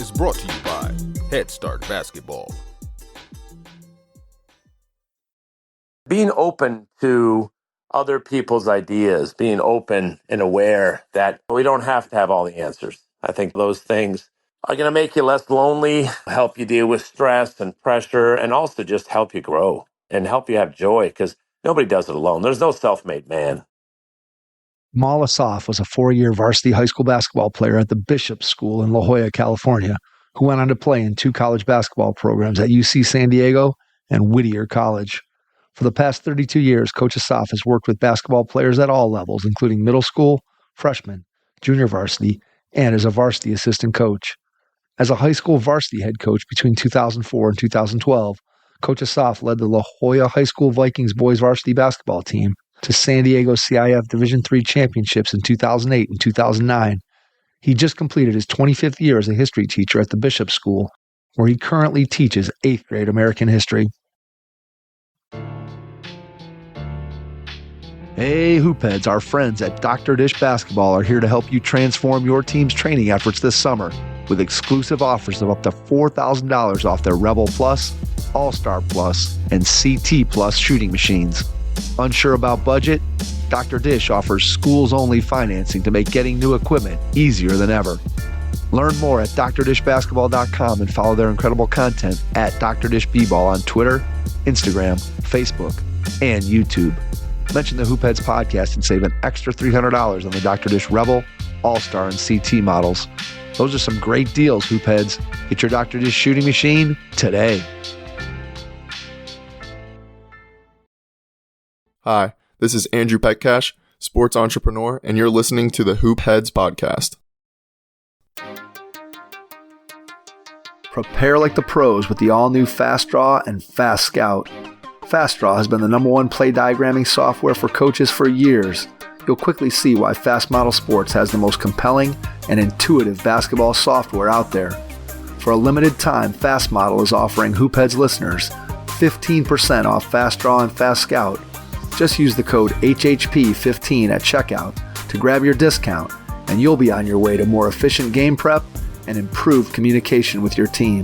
is brought to you by Head Start Basketball. Being open to other people's ideas, being open and aware that we don't have to have all the answers. I think those things are going to make you less lonely, help you deal with stress and pressure, and also just help you grow and help you have joy, because nobody does it alone. There's no self-made man. Kamal Assaf was a 4-year varsity high school basketball player at the Bishop School in La Jolla, California, who went on to play in 2 college basketball programs at UC San Diego and Whittier College. For the past 32 years, Coach Assaf has worked with basketball players at all levels, including middle school, freshman, junior varsity, and as a varsity assistant coach. As a high school varsity head coach between 2004 and 2012, Coach Assaf led the La Jolla High School Vikings boys varsity basketball team to San Diego CIF Division III championships in 2008 and 2009. He just completed his 25th year as a history teacher at the Bishop School, where he currently teaches 8th grade American history. Hey, Hoopheads, our friends at Dr. Dish Basketball are here to help you transform your team's training efforts this summer with exclusive offers of up to $4,000 off their Rebel Plus, All-Star Plus, and CT Plus shooting machines. Unsure about budget? Dr. Dish offers schools-only financing to make getting new equipment easier than ever. Learn more at drdishbasketball.com and follow their incredible content at Dr. Dish B-Ball on Twitter, Instagram, Facebook, and YouTube. Mention the Hoopheads podcast and save an extra $300 on the Dr. Dish Rebel, All-Star, and CT models. Those are some great deals, Hoopheads. Get your Dr. Dish shooting machine today. Hi, this is Andrew Petcash, sports entrepreneur, and you're listening to the Hoopheads podcast. Prepare like the pros with the all-new Fast Draw and Fast Scout. Fast Draw has been the #1 play diagramming software for coaches for years. You'll quickly see why Fast Model Sports has the most compelling and intuitive basketball software out there. For a limited time, Fast Model is offering Hoopheads listeners 15% off Fast Draw and Fast Scout. Just use the code HHP15 at checkout to grab your discount, and you'll be on your way to more efficient game prep and improved communication with your team.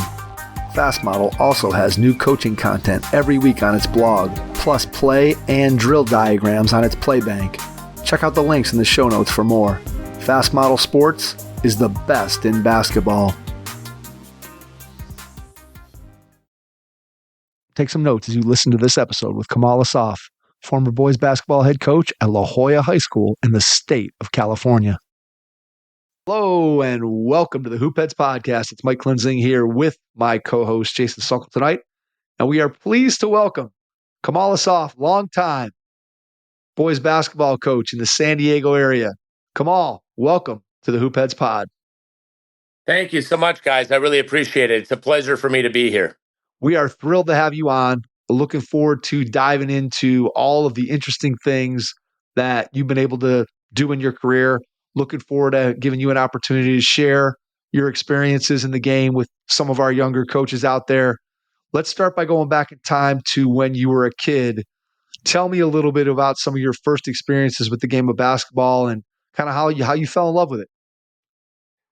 Fast Model also has new coaching content every week on its blog, plus play and drill diagrams on its Playbank. Check out the links in the show notes for more. Fast Model Sports is the best in basketball. Take some notes as you listen to this episode with Kamal Assaf, former boys basketball head coach at La Jolla High School in the state of California. Hello and welcome to the Hoopheads podcast. It's Mike Klinzing here with my co-host Jason Sunkle tonight, and we are pleased to welcome Kamal Assaf, longtime boys basketball coach in the San Diego area. Kamal, welcome to the Hoopheads pod. Thank you so much, guys. I really appreciate it. It's a pleasure for me to be here. We are thrilled to have you on. Looking forward to diving into all of the interesting things that you've been able to do in your career. Looking forward to giving you an opportunity to share your experiences in the game with some of our younger coaches out there. Let's start by going back in time to when you were a kid. Tell me a little bit about some of your first experiences with the game of basketball and kind of how you fell in love with it.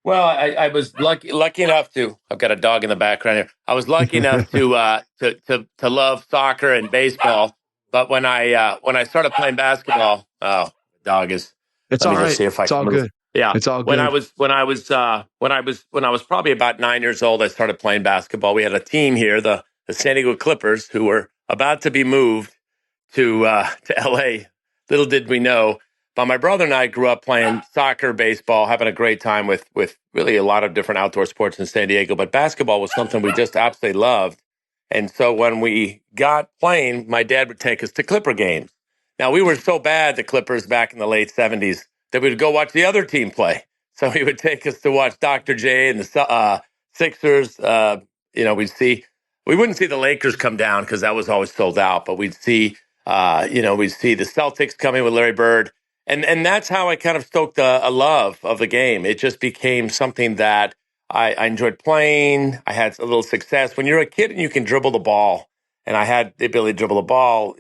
Well, I was lucky enough to. I've got a dog in the background here. I was lucky enough to love soccer and baseball. But when I started playing basketball, the dog is. It's all right. It's all good. Yeah, it's all good. When I was probably about 9 years old, I started playing basketball. We had a team here, the San Diego Clippers, who were about to be moved to LA. Little did we know. But my brother and I grew up playing soccer, baseball, having a great time with really a lot of different outdoor sports in San Diego. But basketball was something we just absolutely loved. And so when we got playing, my dad would take us to Clipper games. Now, we were so bad, the Clippers back in the late 70s, that we'd go watch the other team play. So he would take us to watch Dr. J and the Sixers. We wouldn't see the Lakers come down because that was always sold out. But we'd see the Celtics coming with Larry Bird. And that's how I kind of stoked a love of the game. It just became something that I enjoyed playing. I had a little success. When you're a kid and you can dribble the ball, and I had the ability to dribble the ball,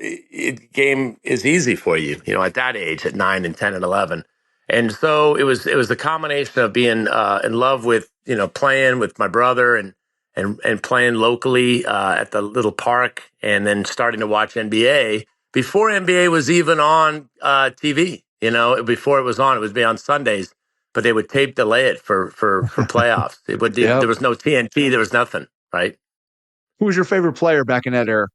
game is easy for you, at that age, at 9 and 10 and 11. And so it was the combination of being in love with, playing with my brother and playing locally at the little park, and then starting to watch NBA before NBA was even on TV. Before it was on, it would be on Sundays, but they would tape delay it for playoffs. Yep. There was no TNT, there was nothing, right? Who was your favorite player back in that era?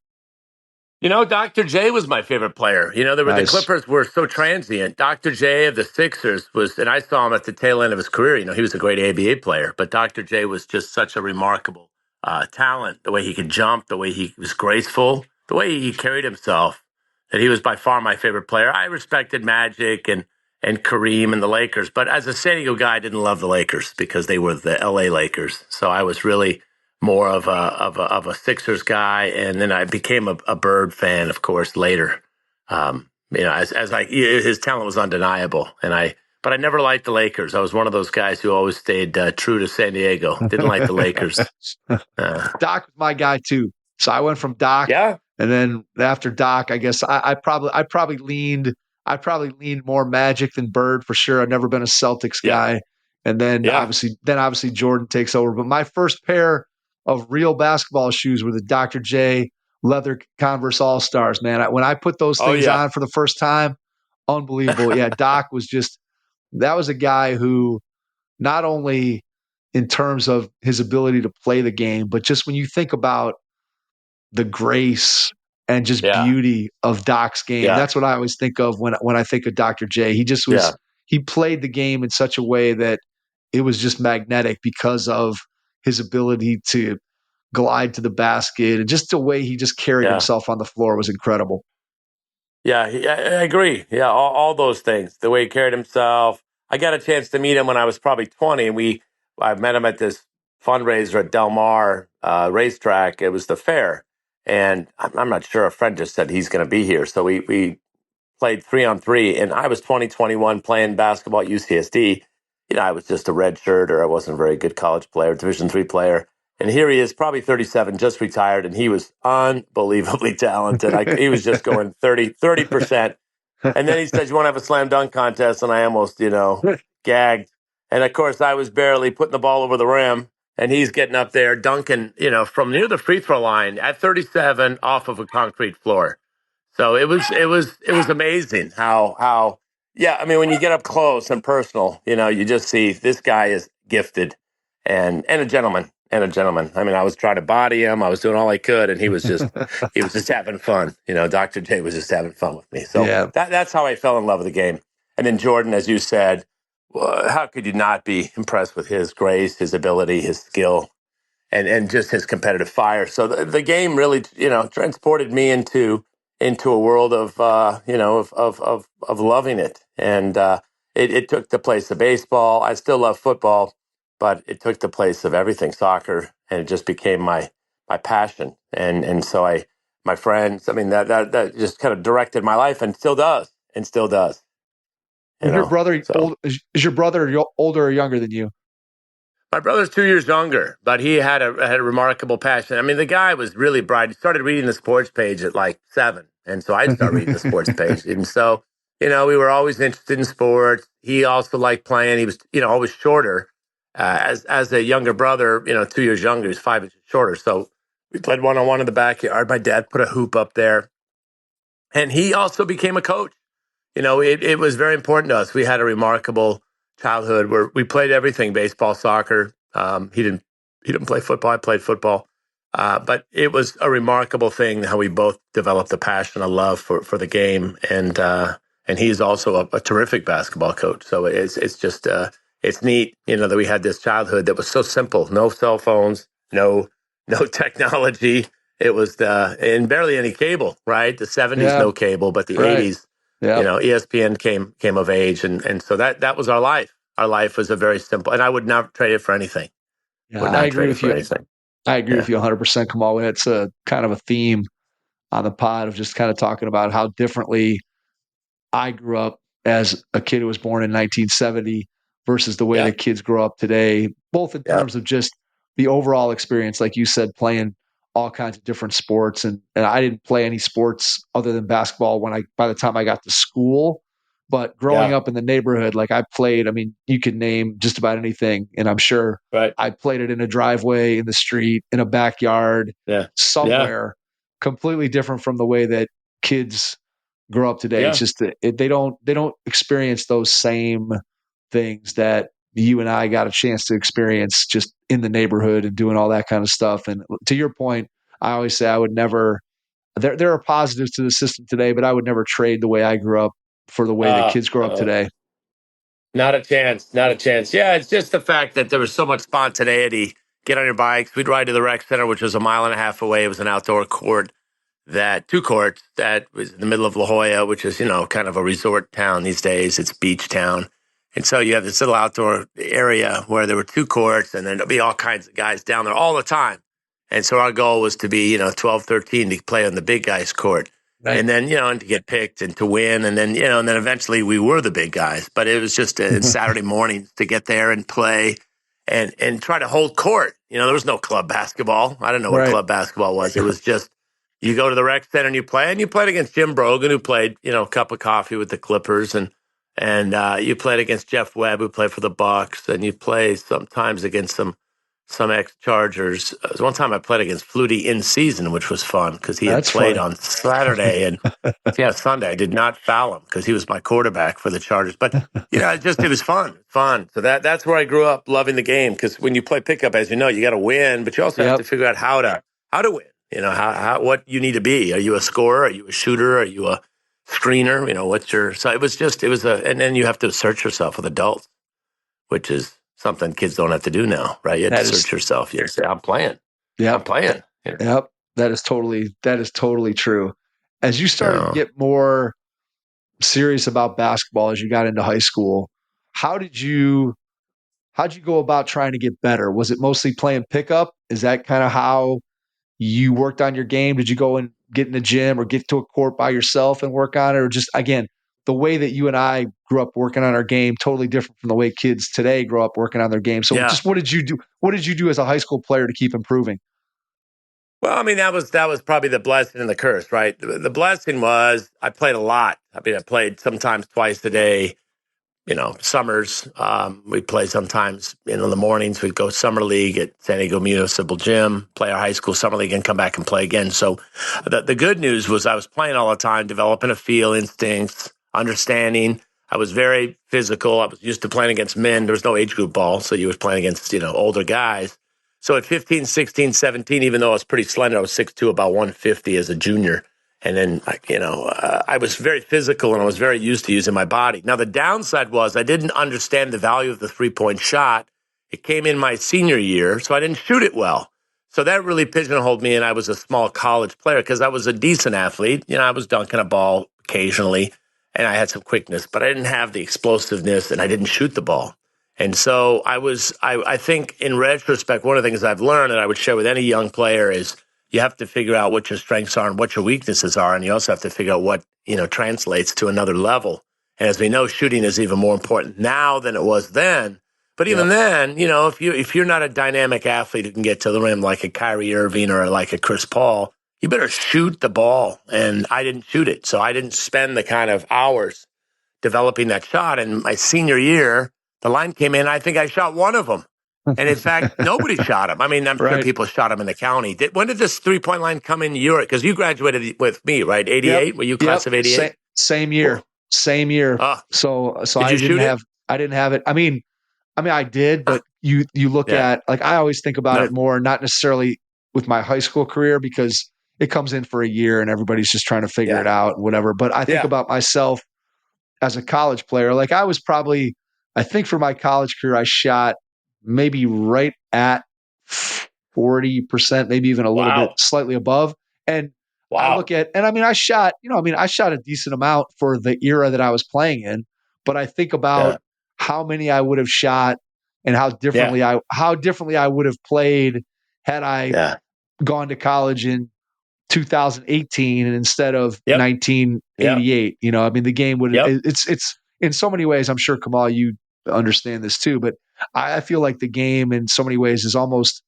Dr. J was my favorite player. The Nice. Clippers were so transient. Dr. J of the Sixers was, and I saw him at the tail end of his career. He was a great ABA player, but Dr. J was just such a remarkable talent. The way he could jump, the way he was graceful, the way he carried himself, that he was by far my favorite player. I respected Magic and Kareem and the Lakers, but as a San Diego guy, I didn't love the Lakers because they were the LA Lakers. So I was really more of a Sixers guy, and then I became a Bird fan, of course, later. His talent was undeniable, but I never liked the Lakers. I was one of those guys who always stayed true to San Diego. Didn't like the Lakers. Doc was my guy too, so I went from Doc, Yeah, and then after Doc, I guess I probably leaned more Magic than Bird for sure. I've never been a Celtics guy, and then obviously Jordan takes over. But my first pair of real basketball shoes were the Dr. J leather Converse All Stars. Man, when I put those things on for the first time, unbelievable. Yeah, Doc that was a guy who not only in terms of his ability to play the game, but just when you think about the grace and just beauty of Doc's game, that's what I always think of when I think of Dr. J. He just was he played the game in such a way that it was just magnetic because of his ability to glide to the basket, and just the way he just carried himself on the floor was incredible. Yeah, I agree. Yeah, all those things. The way he carried himself. I got a chance to meet him when I was probably 20, and I met him at this fundraiser at Del Mar racetrack. It was the fair, and I'm not sure. A friend just said he's going to be here, so we played 3-on-3, and I was 21 playing basketball at UCSD. I was just a red shirt, or I wasn't a very good college player, Division III player. And here he is, probably 37, just retired, and he was unbelievably talented. He was just going 30%. And then he said, "You want to have a slam dunk contest?" And I almost, gagged. And of course, I was barely putting the ball over the rim, and he's getting up there dunking, from near the free throw line at 37 off of a concrete floor. So it was amazing how when you get up close and personal, you just see this guy is gifted and a gentleman. I was trying to body him. I was doing all I could, and he was just having fun. Dr. J was just having fun with me. So that's how I fell in love with the game. And then Jordan, as you said, how could you not be impressed with his grace, his ability, his skill, and just his competitive fire? So the game really, transported me into a world of loving it, and it took the place of baseball. I still love football, but it took the place of everything, soccer, and it just became my passion. And so my friends, that just kind of directed my life, and still does. Is your brother older or younger than you? My brother's 2 years younger, but he had a remarkable passion. The guy was really bright. He started reading the sports page at like 7. And so I'd start reading the sports page. And so, we were always interested in sports. He also liked playing. He was, always shorter. As a younger brother, 2 years younger, he was 5 inches shorter. So we played one-on-one in the backyard. My dad put a hoop up there. And he also became a coach. It was very important to us. We had a remarkable childhood where we played everything: baseball, soccer. He didn't play football. I played football. But it was a remarkable thing how we both developed a passion, a love for the game. And he's also a terrific basketball coach. So it's just it's neat, that we had this childhood that was so simple: no cell phones, no technology. It was and barely any cable, right? The 70s, no cable, but the 80s, ESPN came of age, and so that was our life. Our life was a very simple, and I would not trade it for anything. Yeah, I agree with you. I agree with you 100%, Kamal. It's a kind of a theme on the pod of just kind of talking about how differently I grew up as a kid who was born in 1970 versus the way that kids grow up today, both in terms of just the overall experience, like you said, playing all kinds of different sports. And I didn't play any sports other than basketball by the time I got to school. But growing up in the neighborhood, like I played, I mean, you could name just about anything, and I'm sure I played it in a driveway, in the street, in a backyard, somewhere, completely different from the way that kids grow up today. It's just that they don't experience those same things that you and I got a chance to experience just in the neighborhood and doing all that kind of stuff. And to your point, I always say I would never. There are positives to the system today, but I would never trade the way I grew up for the way that kids grow up today. Not a chance. Not a chance. Yeah, it's just the fact that there was so much spontaneity. Get on your bikes. We'd ride to the rec center, which was a mile and a half away. It was an outdoor court, two courts that was in the middle of La Jolla, which is, kind of a resort town these days. It's beach town. And so you have this little outdoor area where there were two courts, and then there'll be all kinds of guys down there all the time. And so our goal was to be, 12, 13 to play on the big guys court. Right. And then, and to get picked and to win. And then, and then eventually we were the big guys. But it was just Saturday mornings to get there and play and try to hold court. There was no club basketball. I don't know what club basketball was. It was just you go to the rec center and you play. And you played against Jim Brogan, who played, a cup of coffee with the Clippers. And you played against Jeff Webb, who played for the Bucks. And you play sometimes against some ex-Chargers. One time I played against Flutie in season, which was fun because he had played on Saturday and Sunday. I did not foul him because he was my quarterback for the Chargers. But it was fun. So that's where I grew up loving the game, because when you play pickup, as you know, you got to win, but you also have to figure out how to win. How what you need to be. Are you a scorer? Are you a shooter? Are you a screener? And then you have to search yourself with adults, which is something kids don't have to do now, right? You have to search yourself. You say, I'm playing. Yeah, I'm playing. Yep. That is totally true. As you started to get more serious about basketball as you got into high school, how'd you go about trying to get better? Was it mostly playing pickup? Is that kind of how you worked on your game? Did you go and get in the gym or get to a court by yourself and work on it? Or just, again, the way that you and I grew up working on our game, totally different from the way kids today grow up working on their game. So just what did you do? What did you do as a high school player to keep improving? Well, I mean, that was probably the blessing and the curse, right? The blessing was I played a lot. I mean, I played sometimes twice a day. Summers, we'd play sometimes, in the mornings, we'd go summer league at San Diego Municipal Gym, play our high school summer league and come back and play again. So the good news was I was playing all the time, developing a feel, instincts, understanding. I was very physical. I was used to playing against men. There was no age group ball. So you was playing against, older guys. So at 15, 16, 17, even though I was pretty slender, I was 6'2", about 150 as a junior. And then, I was very physical and I was very used to using my body. Now, the downside was I didn't understand the value of the three-point shot. It came in my senior year, so I didn't shoot it well. So that really pigeonholed me, and I was a small college player because I was a decent athlete. I was dunking a ball occasionally, and I had some quickness, but I didn't have the explosiveness, and I didn't shoot the ball. And so I think in retrospect, one of the things I've learned that I would share with any young player is you have to figure out what your strengths are and what your weaknesses are. And you also have to figure out what, translates to another level. And as we know, shooting is even more important now than it was then. But even then, if you're not a dynamic athlete who can get to the rim like a Kyrie Irving or like a Chris Paul, you better shoot the ball. And I didn't shoot it. So I didn't spend the kind of hours developing that shot. And my senior year, the line came in. I think I shot one of them. And in fact, nobody shot him. I mean, I'm sure people shot him in the county. When did this three-point line come in Europe? Because you graduated with me, right? 88? Were you class of 88? Same year. Same year. So I didn't have it. I mean, I did, but you look at, like, I always think about it more, not necessarily with my high school career, because it comes in for a year and everybody's just trying to figure it out, whatever. But I think about myself as a college player. Like, I think for my college career, I shot maybe right at 40%, maybe even a little bit slightly above. And I look at, and I shot a decent amount for the era that I was playing in, but I think about how many I would have shot and how differently I would have played had I gone to college in 2018 and instead of 1988. The game would, it's in so many ways, I'm sure, Kamal, you understand this too, but I feel like the game in so many ways is almost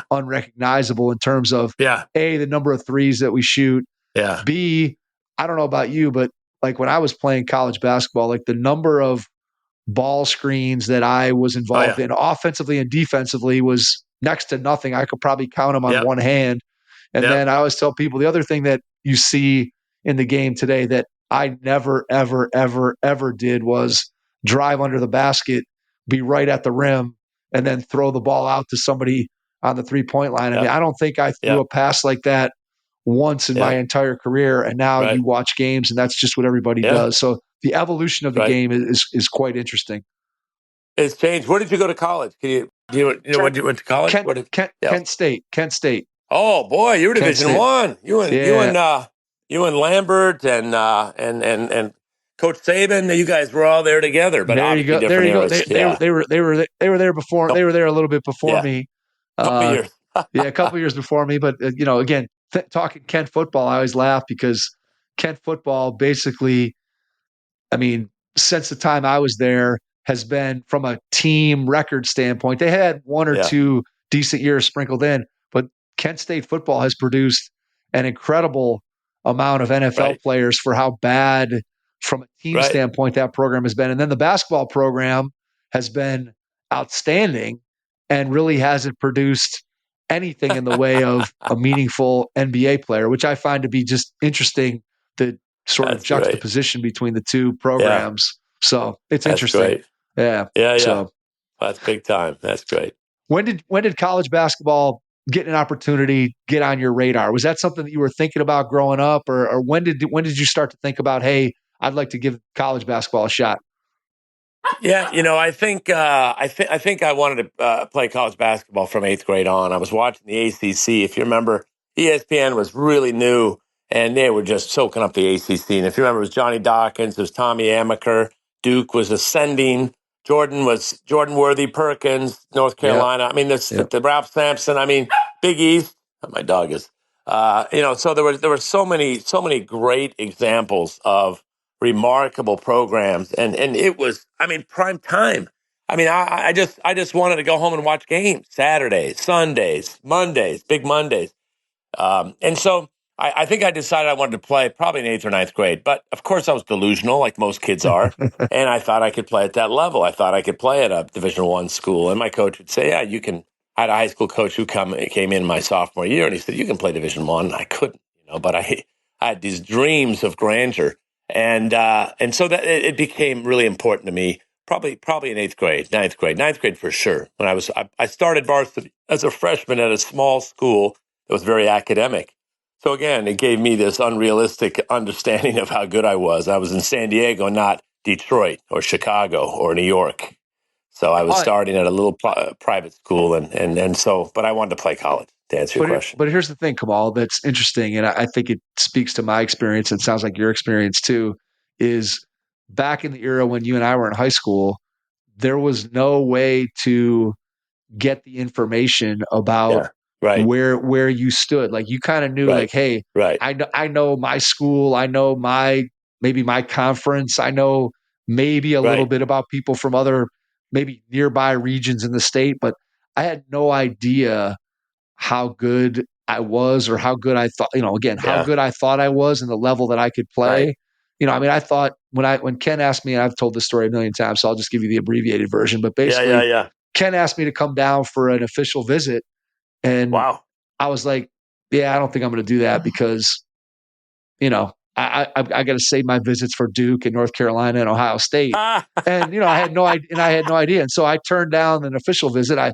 unrecognizable in terms of A, the number of threes that we shoot. B, I don't know about you, but like when I was playing college basketball, like the number of ball screens that I was involved in offensively and defensively was next to nothing. I could probably count them on one hand. And then I always tell people the other thing that you see in the game today that I never, ever, ever, ever did was drive under the basket, be right at the rim, and then throw the ball out to somebody on the 3-point line. I mean, I don't think I threw a pass like that once in my entire career. And now you watch games and that's just what everybody does. So the evolution of the game is quite interesting. It's changed. Where did you go to college? Do you know when you went to college? Kent State. Oh boy, you were Division I. You and Lambert and Coach Saban. You guys were all there together. But there you go. There you go. They were there before. They were there a little bit before me. Couple years. A couple years before me. But again, talking Kent football, I always laugh because Kent football basically, I mean, since the time I was there, has been from a team record standpoint. They had one or two decent years sprinkled in, but Kent State football has produced an incredible amount of NFL players for how bad from a team standpoint that program has been. And then the basketball program has been outstanding and really hasn't produced anything in the way of a meaningful NBA player, which I find to be just interesting, the sort of juxtaposition between the two programs. So it's interesting. Great. Yeah. So that's big time. That's great. When did college basketball get an opportunity, get on your radar? Was that something that you were thinking about growing up, or when did you start to think about, hey, I'd like to give college basketball a shot? Yeah, I think I wanted to play college basketball from 8th grade on. I was watching the ACC. If you remember, ESPN was really new, and they were just soaking up the ACC. And if you remember, it was Johnny Dawkins, it was Tommy Amaker, Duke was ascending, Jordan Worthy Perkins, North Carolina. I mean, the Ralph Sampson. I mean, Big East. My dog is. So there were so many great examples of remarkable programs, and it was, I mean, prime time. I mean, I just wanted to go home and watch games Saturdays, Sundays, Mondays, big Mondays, and so I think I decided I wanted to play probably in 8th or 9th grade. But of course, I was delusional, like most kids are, and I thought I could play at that level. I thought I could play at a Division I school, and my coach would say, "Yeah, you can." I had a high school coach who came in my sophomore year, and he said, "You can play Division I." And I couldn't, but I had these dreams of grandeur. And so that it became really important to me, probably in 8th grade, 9th grade for sure. When I started varsity as a freshman at a small school that was very academic. So again, it gave me this unrealistic understanding of how good I was. I was in San Diego, not Detroit or Chicago or New York. So I was starting at a little private school, and so, but I wanted to play college. To answer your question. But here's the thing, Kamal, that's interesting, and I think it speaks to my experience, and sounds like your experience too, is back in the era when you and I were in high school, there was no way to get the information about where you stood. Like you kind of knew, like, hey, I know my school, I know maybe my conference, I know maybe a little bit about people from other maybe nearby regions in the state, but I had no idea how good I was or how good I thought, how good I thought I was and the level that I could play. I mean, I thought when Ken asked me, and I've told this story a million times, so I'll just give you the abbreviated version, but basically Ken asked me to come down for an official visit. And I was like, yeah, I don't think I'm going to do that because, I got to save my visits for Duke and North Carolina and Ohio State. And, I had no idea. And so I turned down an official visit. I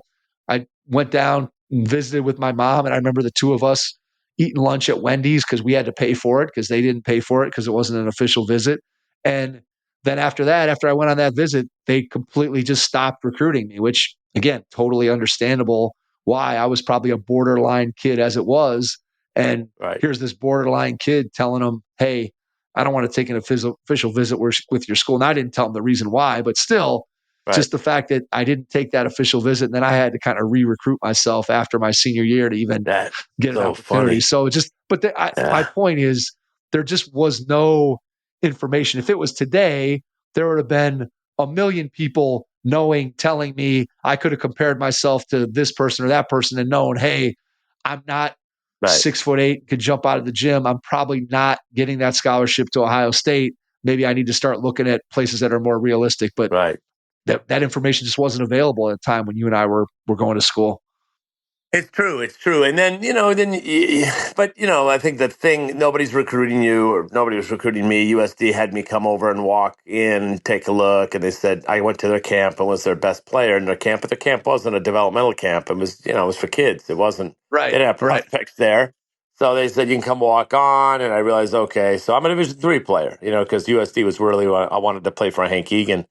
went down and visited with my mom. And I remember the two of us eating lunch at Wendy's because we had to pay for it because they didn't pay for it because it wasn't an official visit. And then after I went on that visit, they completely just stopped recruiting me, which again, totally understandable why. I was probably a borderline kid as it was. And here's this borderline kid telling them, hey, I don't want to take an official visit with your school. And I didn't tell them the reason why, but still, just the fact that I didn't take that official visit, and then I had to kind of re-recruit myself after my senior year to even get an opportunity. Funny. So my point is, there just was no information. If it was today, there would have been a million people telling me I could have compared myself to this person or that person and known, hey, I'm not 6'8", could jump out of the gym. I'm probably not getting that scholarship to Ohio State. maybe I need to start looking at places that are more realistic. But Right. that information just wasn't available at the time when you and I were going to school. It's true. It's true. And then, but, I think the thing, nobody's recruiting you or nobody was recruiting me. USD had me come over and walk in, take a look. And they said, I went to their camp and was their best player in their camp. But their camp wasn't a developmental camp. It was, it was for kids. It wasn't, they didn't have prospects there. So they said, you can come walk on. And I realized, okay, so I'm a Division III player, because USD was really, I wanted to play for Hank Egan.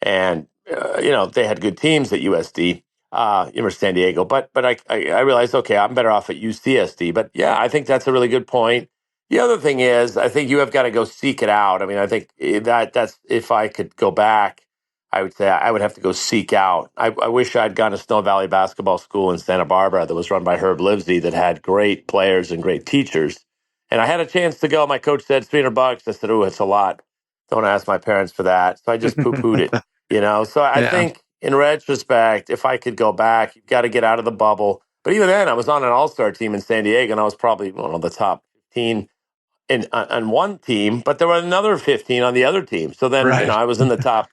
And, they had good teams at USD. San Diego, but I realized, okay, I'm better off at UCSD. But yeah, I think that's a really good point. The other thing is, I think you have got to go seek it out. I mean, I think that's if I could go back, I would say I would have to go seek out. I wish I'd gone to Snow Valley Basketball School in Santa Barbara that was run by Herb Livesey that had great players and great teachers. And I had a chance to go. My coach said $300. I said, "Oh, it's a lot. Don't ask my parents for that." So I just poo-pooed it. So I think in retrospect, if I could go back, you've got to get out of the bubble. But even then, I was on an all-star team in San Diego, and I was probably one of the top 15 on one team, but there were another 15 on the other team. So then, I was in the top,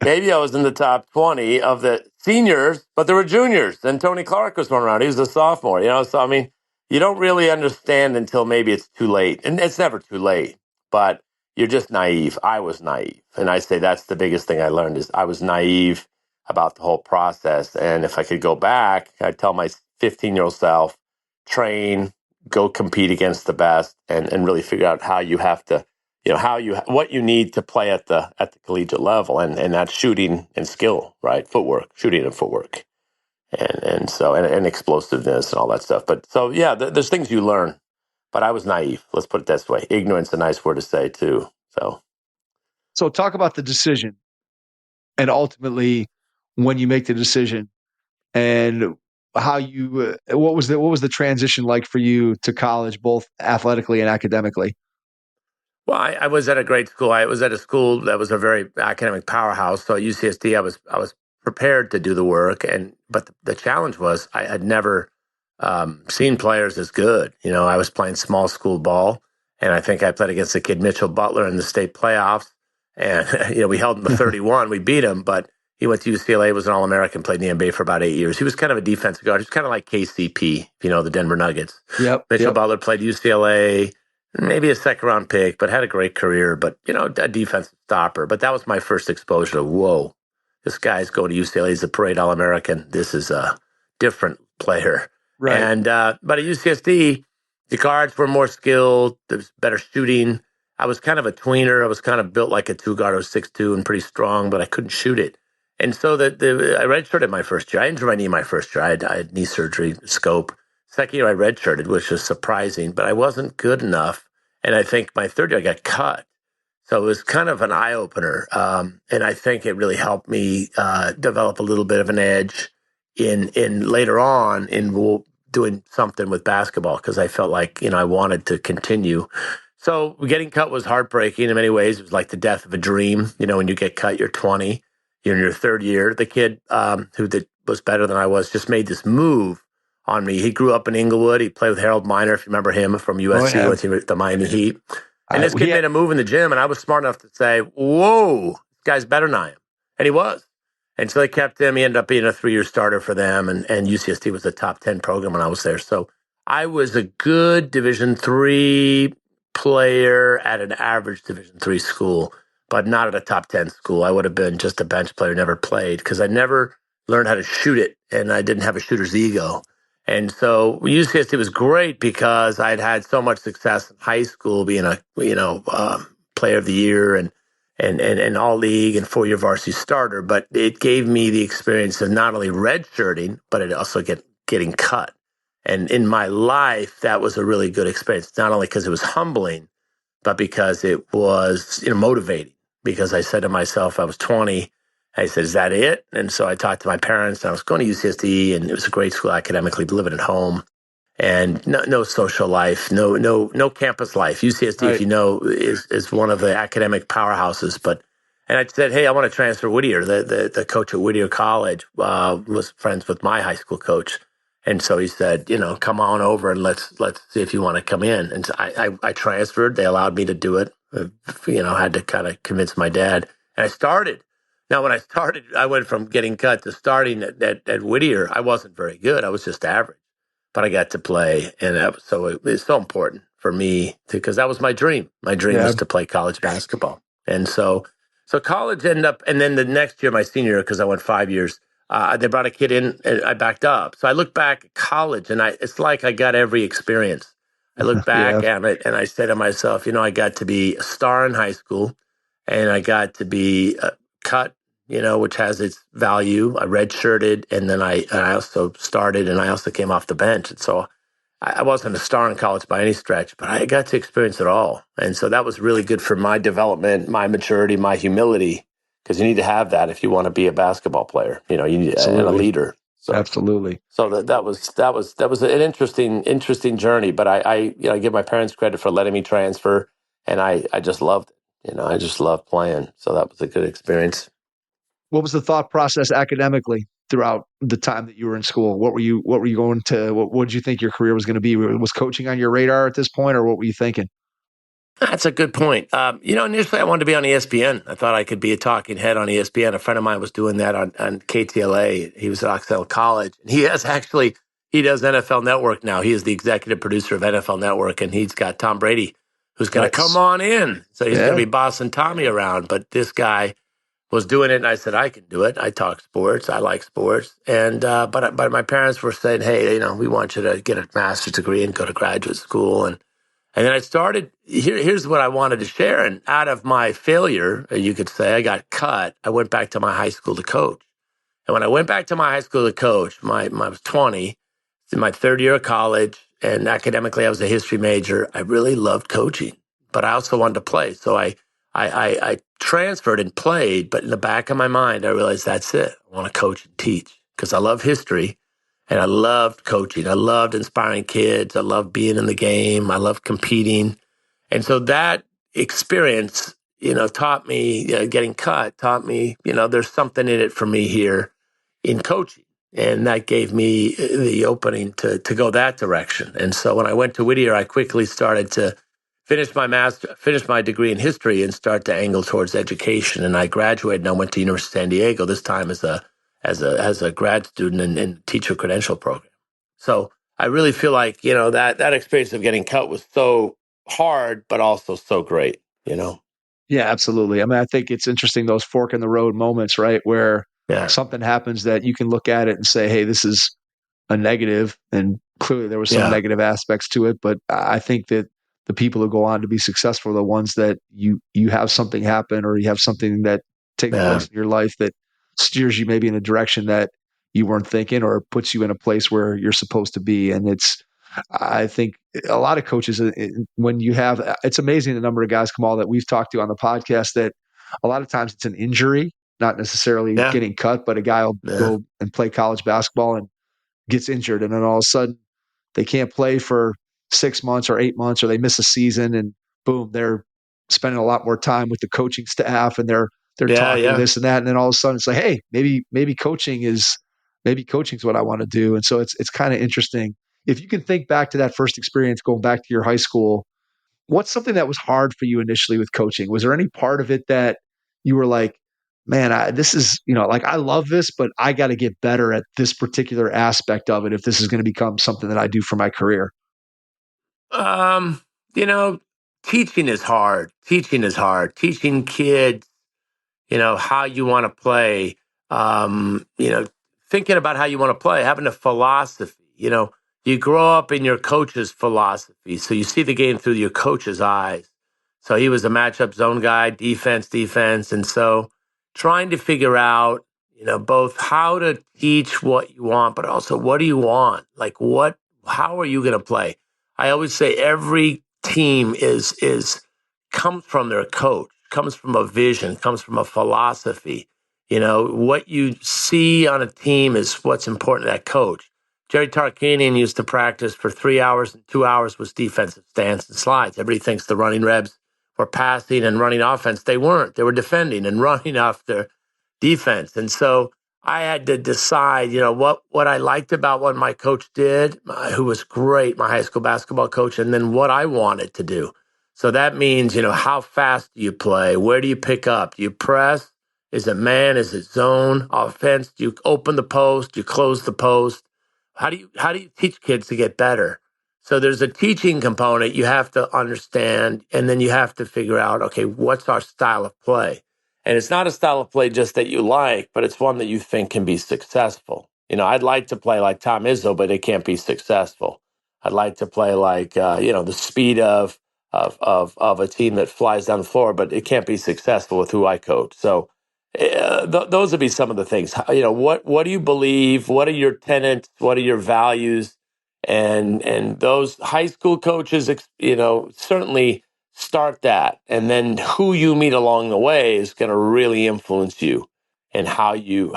maybe I was in the top 20 of the seniors, but there were juniors. And Tony Clark was running around. He was a sophomore, So, I mean, you don't really understand until maybe it's too late. And it's never too late, but you're just naive. I was naive. And I say that's the biggest thing I learned is I was naive about the whole process. And if I could go back, I'd tell my 15-year-old self, train, go compete against the best and really figure out how you have to, what you need to play at the collegiate level. And that's shooting and skill, right? Shooting and footwork. And explosiveness and all that stuff. But so, yeah, there's things you learn. But I was naive. Let's put it this way. Ignorance is a nice word to say, too. So talk about the decision and ultimately when you make the decision and how you what was the transition like for you to college, both athletically and academically? Well, I was at a great school. I was at a school that was a very academic powerhouse. So at UCSD, I was prepared to do the work, but the challenge was I had never seen players as good. I was playing small school ball, and I think I played against the kid Mitchell Butler in the state playoffs, and we held him to 31. We beat him, but he went to UCLA, was an All-American, played in the NBA for about 8 years. He was kind of a defensive guard. He was kind of like KCP, the Denver Nuggets. Mitchell Butler played UCLA. Maybe a second-round pick, but had a great career. But, a defensive stopper. But that was my first exposure to, whoa, this guy's going to UCLA. He's a parade All-American. This is a different player. Right. And but at UCSD, the guards were more skilled. There was better shooting. I was kind of a tweener. I was kind of built like a two-guard. I was 6'2" and pretty strong, but I couldn't shoot it. And so I redshirted my first year. I injured my knee my first year. I had knee surgery, scope. Second year, I redshirted, which was surprising, but I wasn't good enough. And I think my third year, I got cut. So it was kind of an eye-opener. And I think it really helped me develop a little bit of an edge in later on in doing something with basketball because I felt like, I wanted to continue. So getting cut was heartbreaking in many ways. It was like the death of a dream. When you get cut, you're 20. You're in your third year. The kid who was better than I was just made this move on me. He grew up in Inglewood. He played with Harold Miner, if you remember him from USC, with the Miami Heat. And this kid made a move in the gym, and I was smart enough to say, whoa, this guy's better than I am. And he was. And so they kept him. He ended up being a 3-year starter for them, and UCSD was a top 10 program when I was there. So I was a good Division III player at an average Division III school, but not at a top 10 school. I would have been just a bench player, never played, because I never learned how to shoot it, and I didn't have a shooter's ego. And so UCSD was great because I'd had so much success in high school, being a player of the year and all league and 4-year varsity starter. But it gave me the experience of not only redshirting, but it also getting cut. And in my life, that was a really good experience. Not only because it was humbling, but because it was motivating. Because I said to myself, I was 20. I said, is that it? And so I talked to my parents, and I was going to UCSD, and it was a great school academically, living at home, and no social life, no campus life. UCSD, right, if you know, is one of the academic powerhouses. And I said, hey, I want to transfer Whittier. The coach at Whittier College was friends with my high school coach. And so he said, come on over and let's see if you want to come in. And so I transferred. They allowed me to do it. Had to kind of convince my dad. And I started. Now, when I started, I went from getting cut to starting at Whittier. I wasn't very good. I was just average, but I got to play, and it was so important for me because that was my dream. My dream Yeah. was to play college basketball, and so college ended up. And then the next year, my senior year, because I went 5 years, they brought a kid in, and I backed up. So I look back at college, and it's like I got every experience. I look Yeah. back at it, and I say to myself, I got to be a star in high school, and I got to be cut, which has its value. I redshirted, and then I also started, and I also came off the bench. And so I wasn't a star in college by any stretch, but I got to experience it all. And so that was really good for my development, my maturity, my humility, because you need to have that if you want to be a basketball player. You need and a leader. So Absolutely. So that was an interesting journey. But I give my parents credit for letting me transfer, and I just loved it. I just loved playing. So that was a good experience. What was the thought process academically throughout the time that you were in school? What were you going to, what did you think your career was going to be? Was coaching on your radar at this point, or what were you thinking? That's a good point. Initially I wanted to be on ESPN. I thought I could be a talking head on ESPN. A friend of mine was doing that on KTLA. He was at Oxford College. And he does NFL Network now. He is the executive producer of NFL Network, and he's got Tom Brady, who's going to come on in. So he's going to be bossing Tommy around. But this guy was doing it, and I said, I can do it. I talk sports. I like sports. And but my parents were saying, hey, we want you to get a master's degree and go to graduate school. And then I started, here's what I wanted to share. And out of my failure, you could say, I got cut. I went back to my high school to coach. And when I went back to my high school to coach, I was 20, in my third year of college, and academically I was a history major. I really loved coaching, but I also wanted to play. So I transferred and played, but in the back of my mind, I realized that's it. I want to coach and teach because I love history. And I loved coaching. I loved inspiring kids. I loved being in the game. I loved competing. And so that experience, taught me, getting cut, taught me, there's something in it for me here in coaching. And that gave me the opening to go that direction. And so when I went to Whittier, I quickly started to finish my degree in history and start to angle towards education. And I graduated and I went to University of San Diego, this time as a grad student in teacher credential program. So I really feel like, that experience of getting cut was so hard, but also so great. Yeah, absolutely. I mean, I think it's interesting, those fork in the road moments, right? Where Yeah. something happens that you can look at it and say, hey, this is a negative, and clearly there was some negative aspects to it. But I think that the people who go on to be successful are the ones that you have something happen, or you have something that takes place in your life that steers you maybe in a direction that you weren't thinking, or puts you in a place where you're supposed to be. And I think a lot of coaches, when you have, it's amazing the number of guys, Kamal, that we've talked to on the podcast, that a lot of times it's an injury, not necessarily getting cut, but a guy will go and play college basketball and gets injured, and then all of a sudden they can't play for 6 months or 8 months, or they miss a season, and boom, they're spending a lot more time with the coaching staff, and they're talking this and that, and then all of a sudden it's like, hey, maybe coaching's what I want to do. And so it's kind of interesting. If you can think back to that first experience, going back to your high school, what's something that was hard for you initially with coaching? Was there any part of it that you were like, man, this is, like, I love this, but I got to get better at this particular aspect of it if this is going to become something that I do for my career? Um, you know, Teaching is hard. Teaching is hard. Teaching kids, how you want to play, um, you know, thinking about how you want to play, having a philosophy, you grow up in your coach's philosophy. So you see the game through your coach's eyes. So he was a matchup zone guy, defense. And so trying to figure out, both how to teach what you want, but also what do you want? Like how are you going to play? I always say every team comes from their coach, comes from a vision, comes from a philosophy. What you see on a team is what's important to that coach. Jerry Tarkanian used to practice for 3 hours, and 2 hours was defensive stance and slides. Everybody thinks the running reps were passing and running offense. They weren't. They were defending and running off their defense. And so I had to decide, what I liked about what my coach did, who was great, my high school basketball coach, and then what I wanted to do. So that means, how fast do you play? Where do you pick up? Do you press? Is it man? Is it zone? Offense? Do you open the post? Do you close the post? How do you teach kids to get better? So there's a teaching component you have to understand, and then you have to figure out, okay, what's our style of play? And it's not a style of play just that you like, but it's one that you think can be successful. I'd like to play like Tom Izzo, but it can't be successful. I'd like to play like, the speed of a team that flies down the floor, but it can't be successful with who I coach. So those would be some of the things. What do you believe? What are your tenets? What are your values? And those high school coaches, certainly start that. And then who you meet along the way is going to really influence you and how you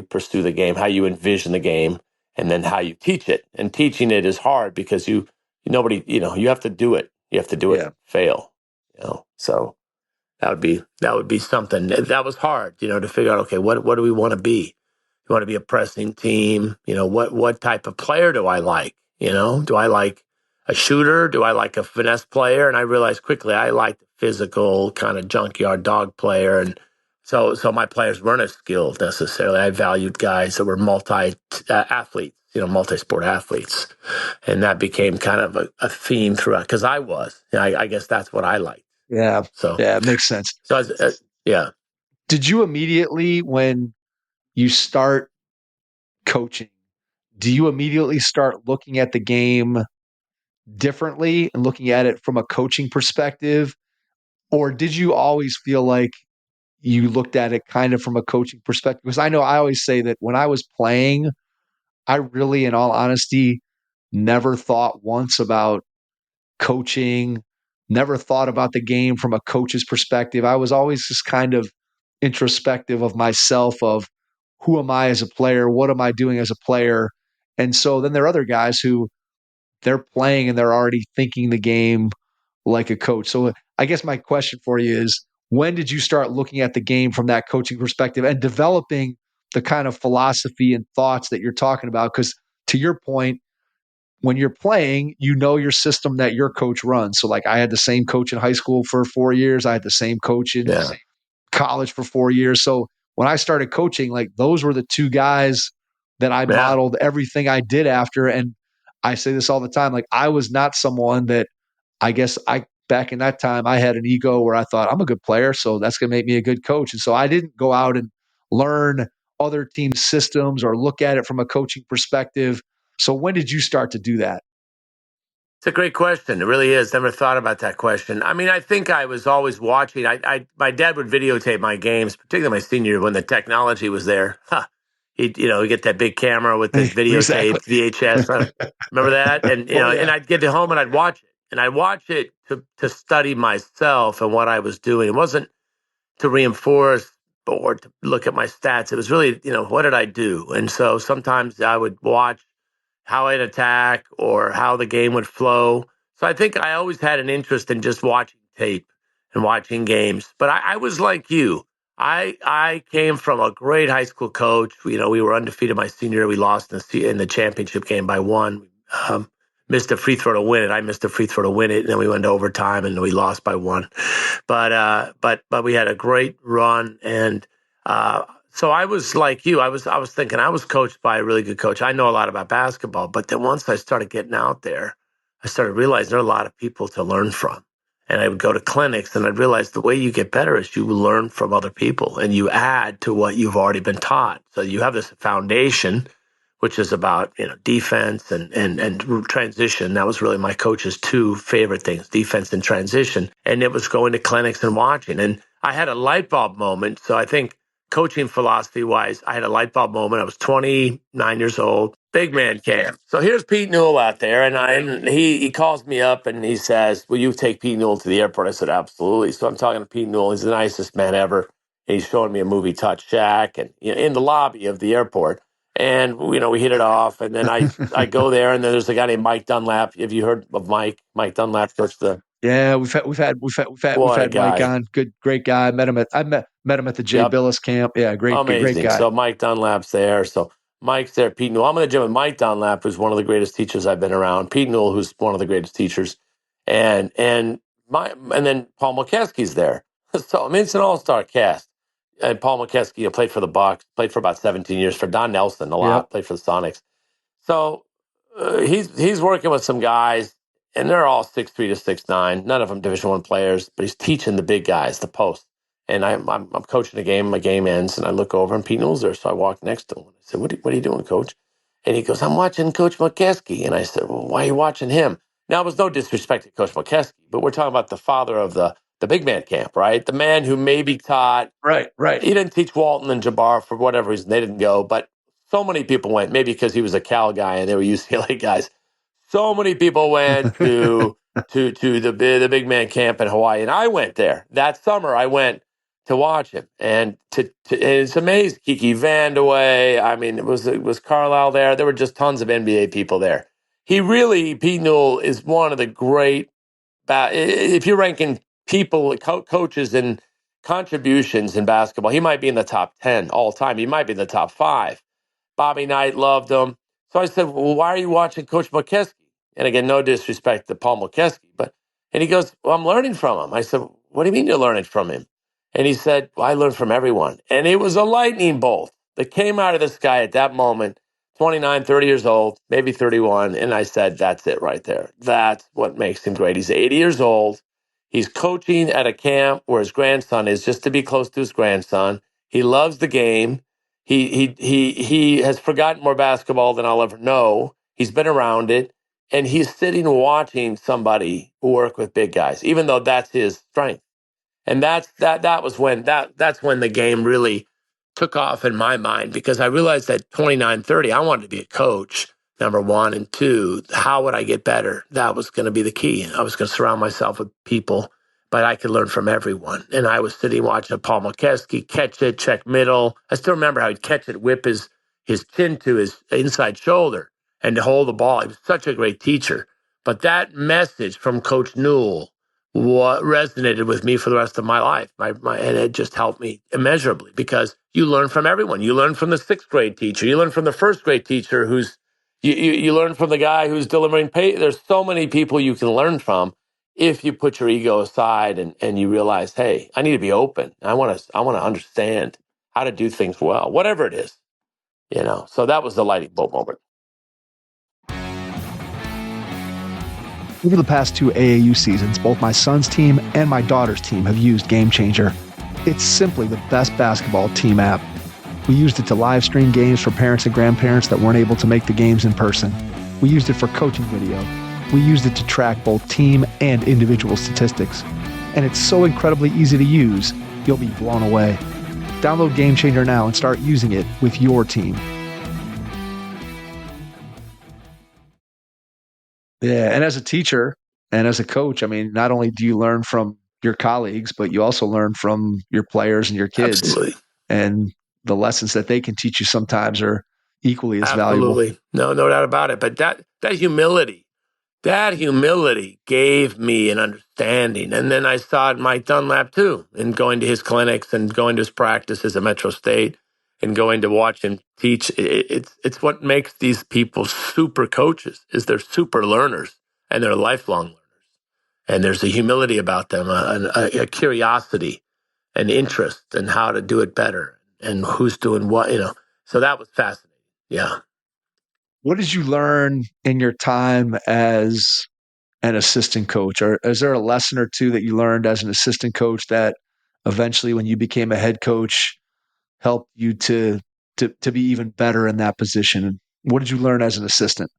pursue the game, how you envision the game, and then how you teach it. And teaching it is hard because you have to do it. You have to do it, fail, so that would be something that was hard, to figure out, okay, what do we want to be? You want to be a pressing team? What type of player do I like? Do I like a shooter? Do I like a finesse player? And I realized quickly I liked the physical kind of junkyard dog player. And so my players weren't as skilled necessarily. I valued guys that were athletes, multi-sport athletes. And that became kind of a theme throughout because I guess that's what I liked. Yeah. So yeah, it makes sense. So yeah. Did you immediately, when you start coaching, do you immediately start looking at the game differently and looking at it from a coaching perspective? Or did you always feel like you looked at it kind of from a coaching perspective? Because I know I always say that when I was playing, I really, in all honesty, never thought once about coaching, never thought about the game from a coach's perspective. I was always just kind of introspective of myself, of who am I as a player? What am I doing as a player? And so then there are other guys who they're playing and they're already thinking the game like a coach. So I guess my question for you is, when did you start looking at the game from that coaching perspective and developing the kind of philosophy and thoughts that you're talking about? Because to your point, when you're playing, your system that your coach runs. So like I had the same coach in high school for 4 years. I had the same coach in college for 4 years. So when I started coaching, like those were the two guys that I modeled everything I did after. And I say this all the time, like I was not someone that back in that time, I had an ego where I thought I'm a good player, so that's going to make me a good coach. And so I didn't go out and learn other team systems or look at it from a coaching perspective. So when did you start to do that? It's a great question. It really is. Never thought about that question. I mean, I think I was always watching. My dad would videotape my games, particularly my senior year when the technology was there. He'd get that big camera with the videotape, VHS. Remember that? And and I'd get home and I'd watch it. And I'd watch it to study myself and what I was doing. It wasn't to reinforce or to look at my stats. It was really, what did I do? And so sometimes I would watch how I'd attack or how the game would flow. So I think I always had an interest in just watching tape and watching games. But I was like you. I came from a great high school coach. We were undefeated my senior year. We lost in the championship game by one. Missed a free throw to win it. I missed a free throw to win it, and then we went to overtime and we lost by one. But we had a great run, and so I was like you. I was thinking I was coached by a really good coach. I know a lot about basketball, but then once I started getting out there, I started realizing there are a lot of people to learn from. And I would go to clinics, and I'd realize the way you get better is you learn from other people, and you add to what you've already been taught. So you have this foundation, which is about defense and transition. That was really my coach's two favorite things: defense and transition. And it was going to clinics and watching. And I had a light bulb moment. So I think coaching philosophy wise, I had a light bulb moment. I was 29 years old, big man camp. So here's Pete Newell out there, and he calls me up and he says, "Will you take Pete Newell to the airport?" I said, "Absolutely." So I'm talking to Pete Newell. He's the nicest man ever. And he's showing me a movie, Touch Shack, and in the lobby of the airport. And we hit it off, and then I go there, and then there's a guy named Mike Dunlap. Have you heard of Mike? Mike Dunlap. Yeah, we've had Mike on. Great guy. I met him at the Jay Billis camp. Yeah, great guy. So Mike Dunlap's there. So Mike's there. Pete Newell. I'm in the gym with Mike Dunlap, who's one of the greatest teachers I've been around. Pete Newell, who's one of the greatest teachers. and then Paul McKeskey's there. So I mean, it's an all-star cast. And Paul McKeskey played for the Bucks, played for about 17 years for Don Nelson a lot, played for the Sonics. So he's working with some guys, and they're all 6'3" to 6'9". None of them Division I players, but he's teaching the big guys, the post. And I'm coaching a game. My game ends, and I look over, and Pete Newell's there. So I walk next to him. I said, what are you doing, Coach? And he goes, I'm watching Coach McKeskey. And I said, well, why are you watching him? Now, it was no disrespect to Coach McKeskey, but we're talking about the father of the big man camp, right? The man who maybe taught. Right. He didn't teach Walton and Jabbar for whatever reason. They didn't go, but so many people went, maybe because he was a Cal guy and they were UCLA guys. So many people went to the big man camp in Hawaii, and I went there that summer. I went to watch him, and and it's amazing. Kiki Vandeweghe. I mean, it was Carlisle there. There were just tons of NBA people there. Pete Newell is one of the great. If you're ranking people, coaches, and contributions in basketball, he might be in the top 10 all time. He might be in the top 5. Bobby Knight loved him. So I said, well, why are you watching Coach McKeskey? And again, no disrespect to Paul McKeskey, and he goes, well, I'm learning from him. I said, what do you mean you're learning from him? And he said, well, I learn from everyone. And it was a lightning bolt that came out of this guy at that moment, 29, 30 years old, maybe 31. And I said, that's it right there. That's what makes him great. He's 80 years old. He's coaching at a camp where his grandson is, just to be close to his grandson. He loves the game. He has forgotten more basketball than I'll ever know. He's been around it. And he's sitting watching somebody work with big guys, even though that's his strength. And that's when the game really took off in my mind, because I realized at 29, 30, I wanted to be a coach, number one. And two, how would I get better? That was going to be the key. I was going to surround myself with people, but I could learn from everyone. And I was sitting watching Paul McKeskey catch it, check middle. I still remember how he'd catch it, whip his chin to his inside shoulder and to hold the ball. He was such a great teacher. But that message from Coach Newell resonated with me for the rest of my life. And it just helped me immeasurably, because you learn from everyone. You learn from the 6th grade teacher. You learn from the 1st grade teacher you learn from the guy who's delivering pay. There's so many people you can learn from if you put your ego aside and you realize, hey, I need to be open. I want to understand how to do things well, whatever it is, So that was the lightning bolt moment. Over the past 2 AAU seasons, both my son's team and my daughter's team have used Game Changer. It's simply the best basketball team app. We used it to live stream games for parents and grandparents that weren't able to make the games in person. We used it for coaching video. We used it to track both team and individual statistics. And it's so incredibly easy to use, you'll be blown away. Download Game Changer now and start using it with your team. Yeah, and as a teacher and as a coach, I mean, not only do you learn from your colleagues, but you also learn from your players and your kids. Absolutely. And the lessons that they can teach you sometimes are equally as valuable. Absolutely. No doubt about it. But that humility gave me an understanding. And then I saw it in Mike Dunlap too, and going to his clinics and going to his practices at Metro State and going to watch him teach. It's what makes these people super coaches, is they're super learners and they're lifelong learners. And there's a humility about them, a curiosity, an interest in how to do it better and who's doing what, So that was fascinating. Yeah. What did you learn in your time as an assistant coach? Or is there a lesson or two that you learned as an assistant coach that eventually, when you became a head coach, helped you to be even better in that position? What did you learn as an assistant?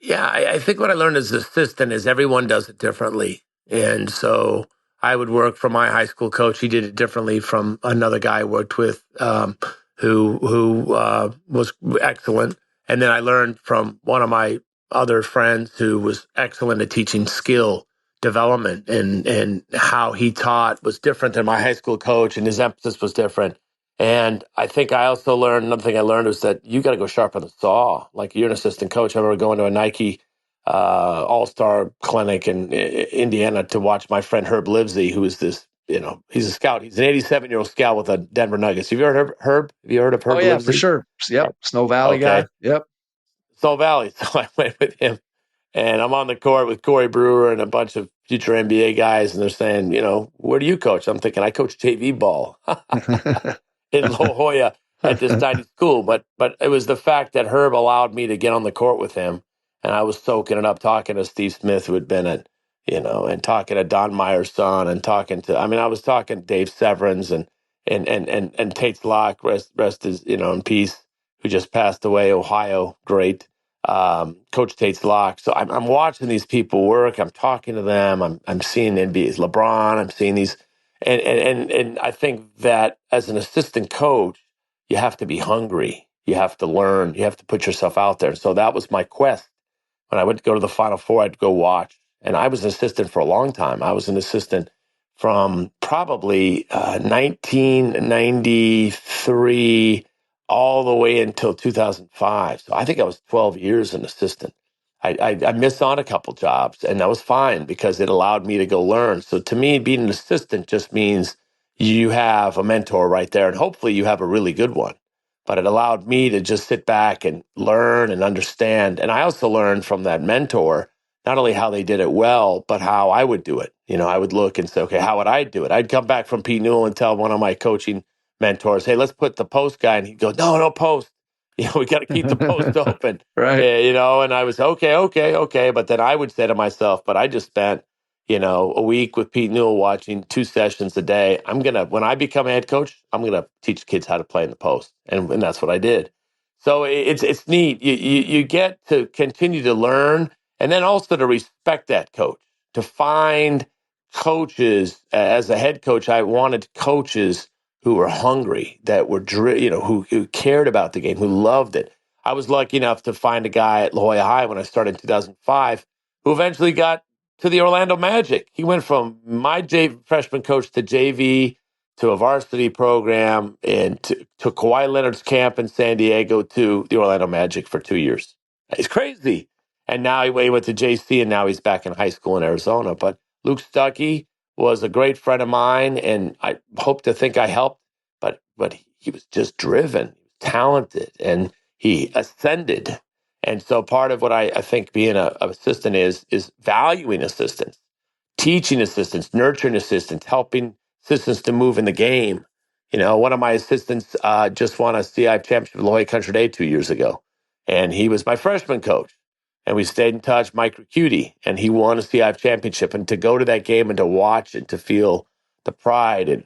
Yeah, I think what I learned as an assistant is everyone does it differently. And so I would work for my high school coach. He did it differently from another guy I worked with who was excellent. And then I learned from one of my other friends who was excellent at teaching skill development, and how he taught was different than my high school coach, and his emphasis was different. And I think I also learned, another thing I learned was that you got to go sharpen the saw. Like, you're an assistant coach. I remember going to a Nike all-star clinic in Indiana to watch my friend Herb Livesey, who is this, he's a scout. He's an 87-year-old scout with the Denver Nuggets. Have you heard of Herb? Have you heard of Herb Livesey? For sure. Yep. Snow Valley guy. Yep. Snow Valley. So I went with him. And I'm on the court with Corey Brewer and a bunch of future NBA guys, and they're saying, where do you coach? I'm thinking, I coach JV ball in La Jolla at this tiny school. But it was the fact that Herb allowed me to get on the court with him, and I was soaking it up, talking to Steve Smith, who had been at, and talking to Don Meyer's son, and I was talking to Dave Severance and Tate's Locke, rest is, in peace, who just passed away, Ohio, great. Coach Tate's Locke. So I'm watching these people work. I'm talking to them. I'm seeing NBA's LeBron. I'm seeing these, and I think that as an assistant coach, you have to be hungry. You have to learn. You have to put yourself out there. So that was my quest. When I went to go to the Final Four, I'd go watch. And I was an assistant for a long time. I was an assistant from probably 1993 all the way until 2005. So I think I was 12 years an assistant. I missed on a couple jobs, and that was fine because it allowed me to go learn. So to me, being an assistant just means you have a mentor right there, and hopefully you have a really good one. But it allowed me to just sit back and learn and understand. And I also learned from that mentor not only how they did it well, but how I would do it. I would look and say, okay, how would I do it? I'd come back from Pete Newell and tell one of my coaching mentors, hey, let's put the post guy. And he'd go, no post. We got to keep the post open. Right. And I was, okay. But then I would say to myself, but I just spent, a week with Pete Newell watching 2 sessions a day. When I become a head coach, I'm going to teach kids how to play in the post. And that's what I did. So it's neat. You get to continue to learn and then also to respect that coach, to find coaches. As a head coach, I wanted coaches who were hungry, that were, who cared about the game, who loved it. I was lucky enough to find a guy at La Jolla High when I started in 2005 who eventually got to the Orlando Magic. He went from my freshman coach to JV to a varsity program and to Kawhi Leonard's camp in San Diego to the Orlando Magic for 2 years. It's crazy. And now he went to JC, and now he's back in high school in Arizona. But Luke Stuckey was a great friend of mine, and I hope to think I helped, but he was just driven, talented, and he ascended. And so part of what I think being an assistant is valuing assistants, teaching assistants, nurturing assistants, helping assistants to move in the game. One of my assistants just won a CI championship at La Jolla Country Day 2 years ago, and he was my freshman coach. And we stayed in touch, Mike Ricciuti, and he won a CIF championship. And to go to that game and to watch it, to feel the pride, and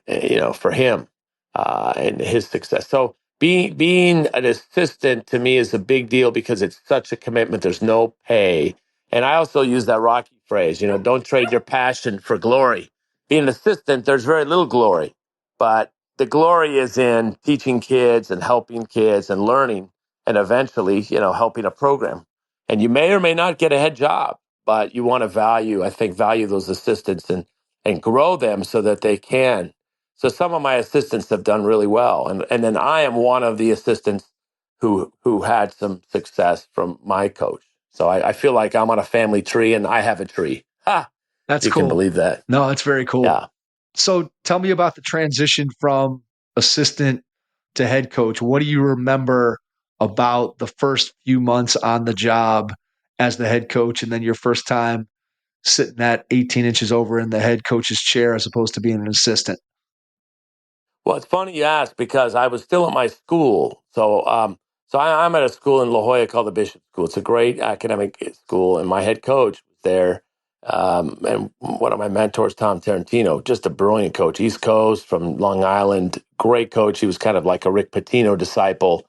for him and his success. So being an assistant to me is a big deal because it's such a commitment. There's no pay. And I also use that Rocky phrase, don't trade your passion for glory. Being an assistant, there's very little glory, but the glory is in teaching kids and helping kids and learning and eventually, helping a program. And you may or may not get a head job, but you want to value those assistants and grow them so that they can. So some of my assistants have done really well. And then I am one of the assistants who had some success from my coach. So I feel like I'm on a family tree and I have a tree. Ha! That's you cool. can believe that. No, that's very cool. Yeah. So tell me about the transition from assistant to head coach. What do you remember about the first few months on the job as the head coach, and then your first time sitting at 18 inches over in the head coach's chair as opposed to being an assistant? Well, it's funny you ask because I was still at my school. So I'm at a school in La Jolla called the Bishop School. It's a great academic school, and my head coach was there. And one of my mentors, Tom Tarantino, just a brilliant coach, East Coast from Long Island, great coach. He was kind of like a Rick Pitino disciple,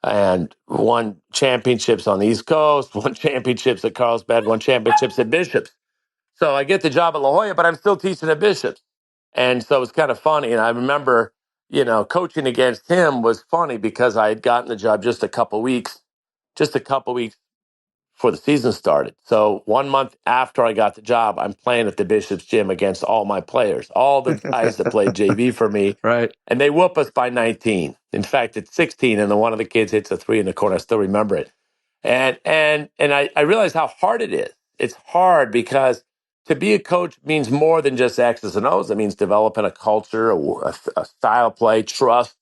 and won championships on the East Coast, won championships at Carlsbad, won championships at Bishops. So I get the job at La Jolla, but I'm still teaching at Bishops. And so it's kind of funny. And I remember, coaching against him was funny because I had gotten the job just a couple weeks before the season started. So 1 month after I got the job, I'm playing at the Bishop's gym against all my players, all the guys that played JV for me. Right. And they whoop us by 19. In fact, it's 16, and then one of the kids hits a 3 in the corner. I still remember it. And I realized how hard it is. It's hard because to be a coach means more than just X's and O's. It means developing a culture, a style of play, trust.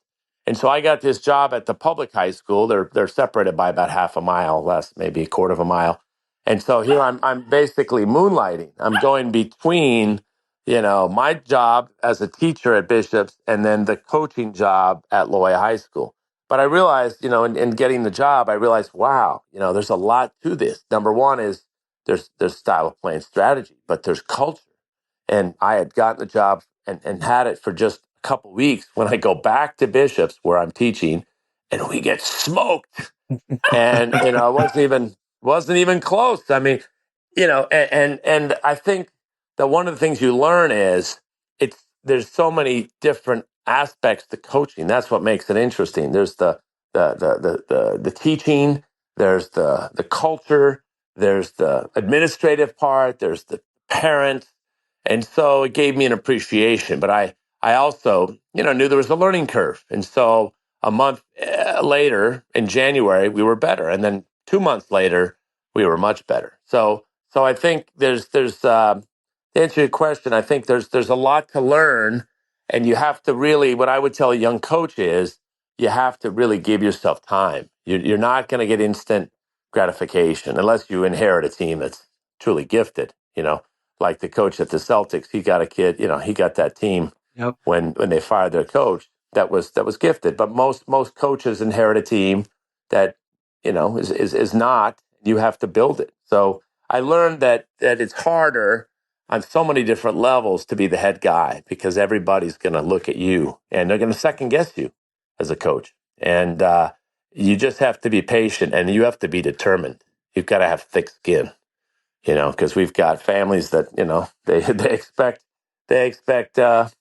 And so I got this job at the public high school. They're separated by about half a mile, less, maybe a quarter of a mile. And so here I'm basically moonlighting. I'm going between, my job as a teacher at Bishop's and then the coaching job at Jolla High School. But I realized, in getting the job, I realized, wow, there's a lot to this. Number one is there's style of playing strategy, but there's culture. And I had gotten the job and had it for just a couple weeks when I go back to Bishop's where I'm teaching and we get smoked. And, it wasn't even close. I mean, and I think that one of the things you learn is there's so many different aspects to coaching. That's what makes it interesting. There's the teaching, there's the culture, there's the administrative part, there's the parents. And so it gave me an appreciation, but I also, knew there was a learning curve. And so a month later in January, we were better. And then 2 months later, we were much better. So I think there's to answer your question, I think there's a lot to learn, and you have to really, what I would tell a young coach is you have to really give yourself time. You're not going to get instant gratification unless you inherit a team that's truly gifted, like the coach at the Celtics. He got a kid, he got that team. Yep. When they fired their coach that was gifted. But most coaches inherit a team that, is not. You have to build it. So I learned that it's harder on so many different levels to be the head guy because everybody's going to look at you and they're going to second guess you as a coach. And you just have to be patient and you have to be determined. You've got to have thick skin, because we've got families that, they expect to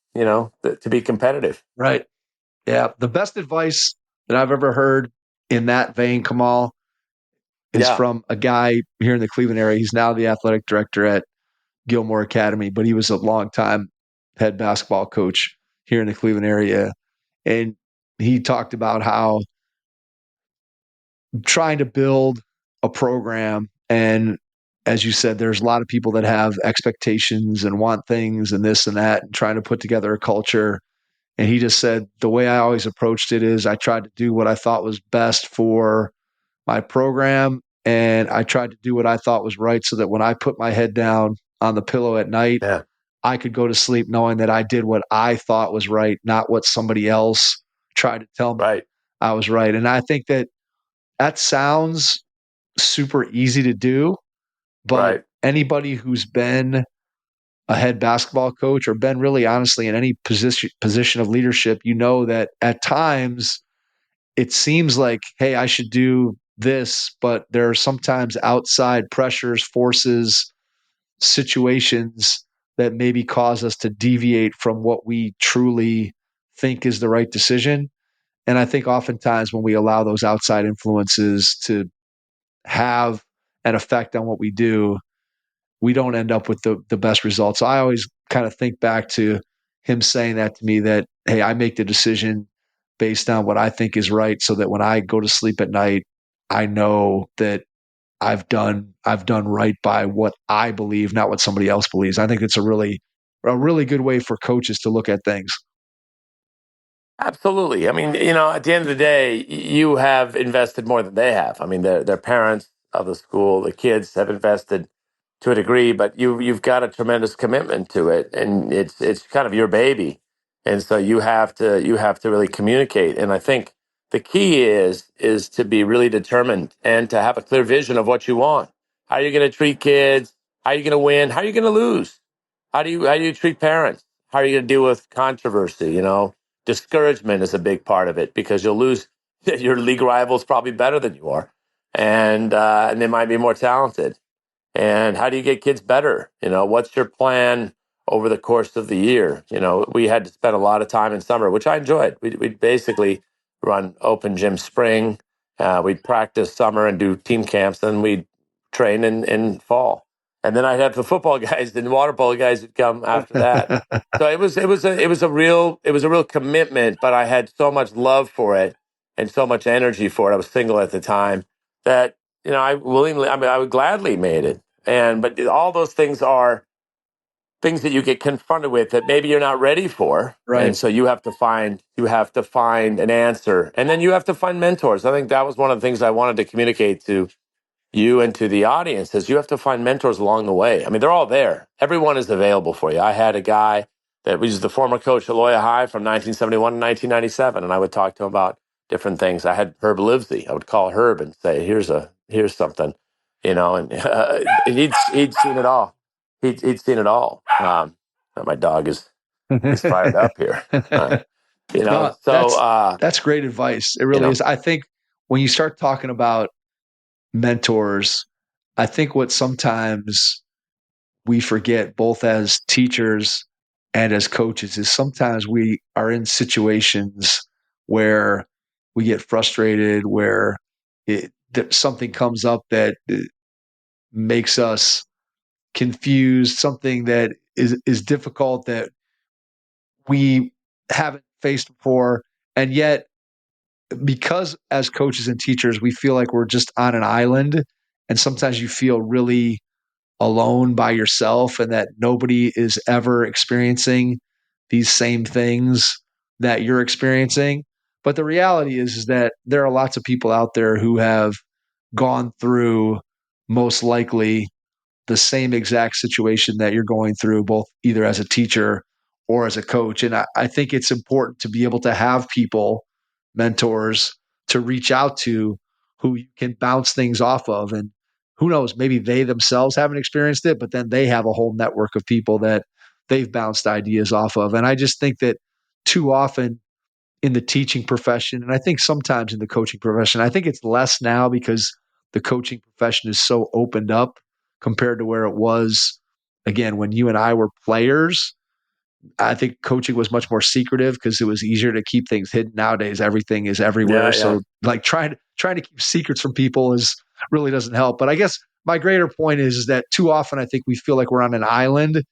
be competitive. Right. Yeah. The best advice that I've ever heard in that vein, Kamal, is from a guy here in the Cleveland area. He's now the athletic director at Gilmore Academy, but he was a longtime head basketball coach here in the Cleveland area. And he talked about how trying to build a program, and as you said, there's a lot of people that have expectations and want things and this and that, and trying to put together a culture. And he just said, the way I always approached it is I tried to do what I thought was best for my program. And I tried to do what I thought was right so that when I put my head down on the pillow at night, I could go to sleep knowing that I did what I thought was right, not what somebody else tried to tell me I was right. And I think that sounds super easy to do, but anybody who's been a head basketball coach or been really honestly in any position of leadership, that at times it seems like, hey, I should do this, but there are sometimes outside pressures, forces, situations that maybe cause us to deviate from what we truly think is the right decision. And I think oftentimes when we allow those outside influences to have an effect on what we do, we don't end up with the best results. So I always kind of think back to him saying that to me, that, hey, I make the decision based on what I think is right, so that when I go to sleep at night, I know that I've done right by what I believe, not what somebody else believes. I think it's a really good way for coaches to look at things. Absolutely. I mean, at the end of the day, you have invested more than they have. I mean, they're parents of the school, the kids have invested to a degree, but you've got a tremendous commitment to it, and it's kind of your baby, and so you have to really communicate. And I think the key is to be really determined and to have a clear vision of what you want. How are you going to treat kids? How are you going to win? How are you going to lose? How do you treat parents? How are you going to deal with controversy? Discouragement is a big part of it because you'll lose. Your league rival's probably better than you are, and they might be more talented. And how do you get kids better? What's your plan over the course of the year? We had to spend a lot of time in summer, which I enjoyed. We'd basically run open gym spring. We'd practice summer and do team camps, and we'd train in fall. And then I'd have the football guys and water polo guys would come after that. So it was a real commitment, but I had so much love for it and so much energy for it. I was single at the time that I would gladly made it. But all those things are things that you get confronted with that maybe you're not ready for. Right. And so you have to find an answer, and then you have to find mentors. I think that was one of the things I wanted to communicate to you and to the audience is you have to find mentors along the way. I mean, they're all there. Everyone is available for you. I had a guy that was the former coach at Jolla High from 1971 to 1997, and I would talk to him about different things. I had Herb Livesey. I would call Herb and say, here's something, and he'd seen it all. He'd seen it all. My dog is fired up here. No, So that's great advice. It really is. I think when you start talking about mentors, I think what sometimes we forget, both as teachers and as coaches, is sometimes we are in situations where we get frustrated, where something comes up that makes us confused, something that is difficult that we haven't faced before. And yet, because as coaches and teachers, we feel like we're just on an island. And sometimes you feel really alone by yourself and that nobody is ever experiencing these same things that you're experiencing. But the reality is that there are lots of people out there who have gone through, most likely, the same exact situation that you're going through, both either as a teacher or as a coach. And I think it's important to be able to have people, mentors, to reach out to who you can bounce things off of. And who knows, maybe they themselves haven't experienced it, but then they have a whole network of people that they've bounced ideas off of. And I just think that too often in the teaching profession, and I think sometimes in the coaching profession, I think it's less now because the coaching profession is so opened up compared to where it was, again, when you and I were players. I think coaching was much more secretive because it was easier to keep things hidden. Nowadays, everything is everywhere. Yeah. So like trying to keep secrets from people really doesn't help. But I guess my greater point is that too often I think we feel like we're on an island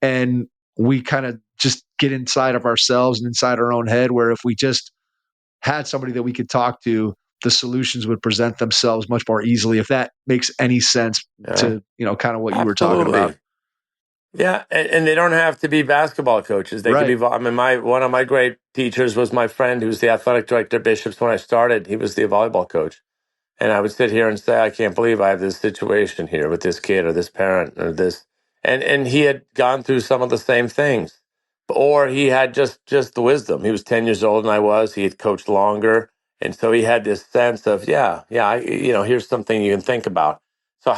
and we kind of just get inside of ourselves and inside our own head, where if we just had somebody that we could talk to, the solutions would present themselves much more easily, if that makes any sense to, kind of what you were talking about. Yeah, and they don't have to be basketball coaches. They could be. I mean, one of my great teachers was my friend who was the athletic director at Bishops when I started. He was the volleyball coach. And I would sit here and say, I can't believe I have this situation here with this kid or this parent or this. And he had gone through some of the same things. Or he had just the wisdom. He was 10 years old and I was. He had coached longer. And so he had this sense of, here's something you can think about. So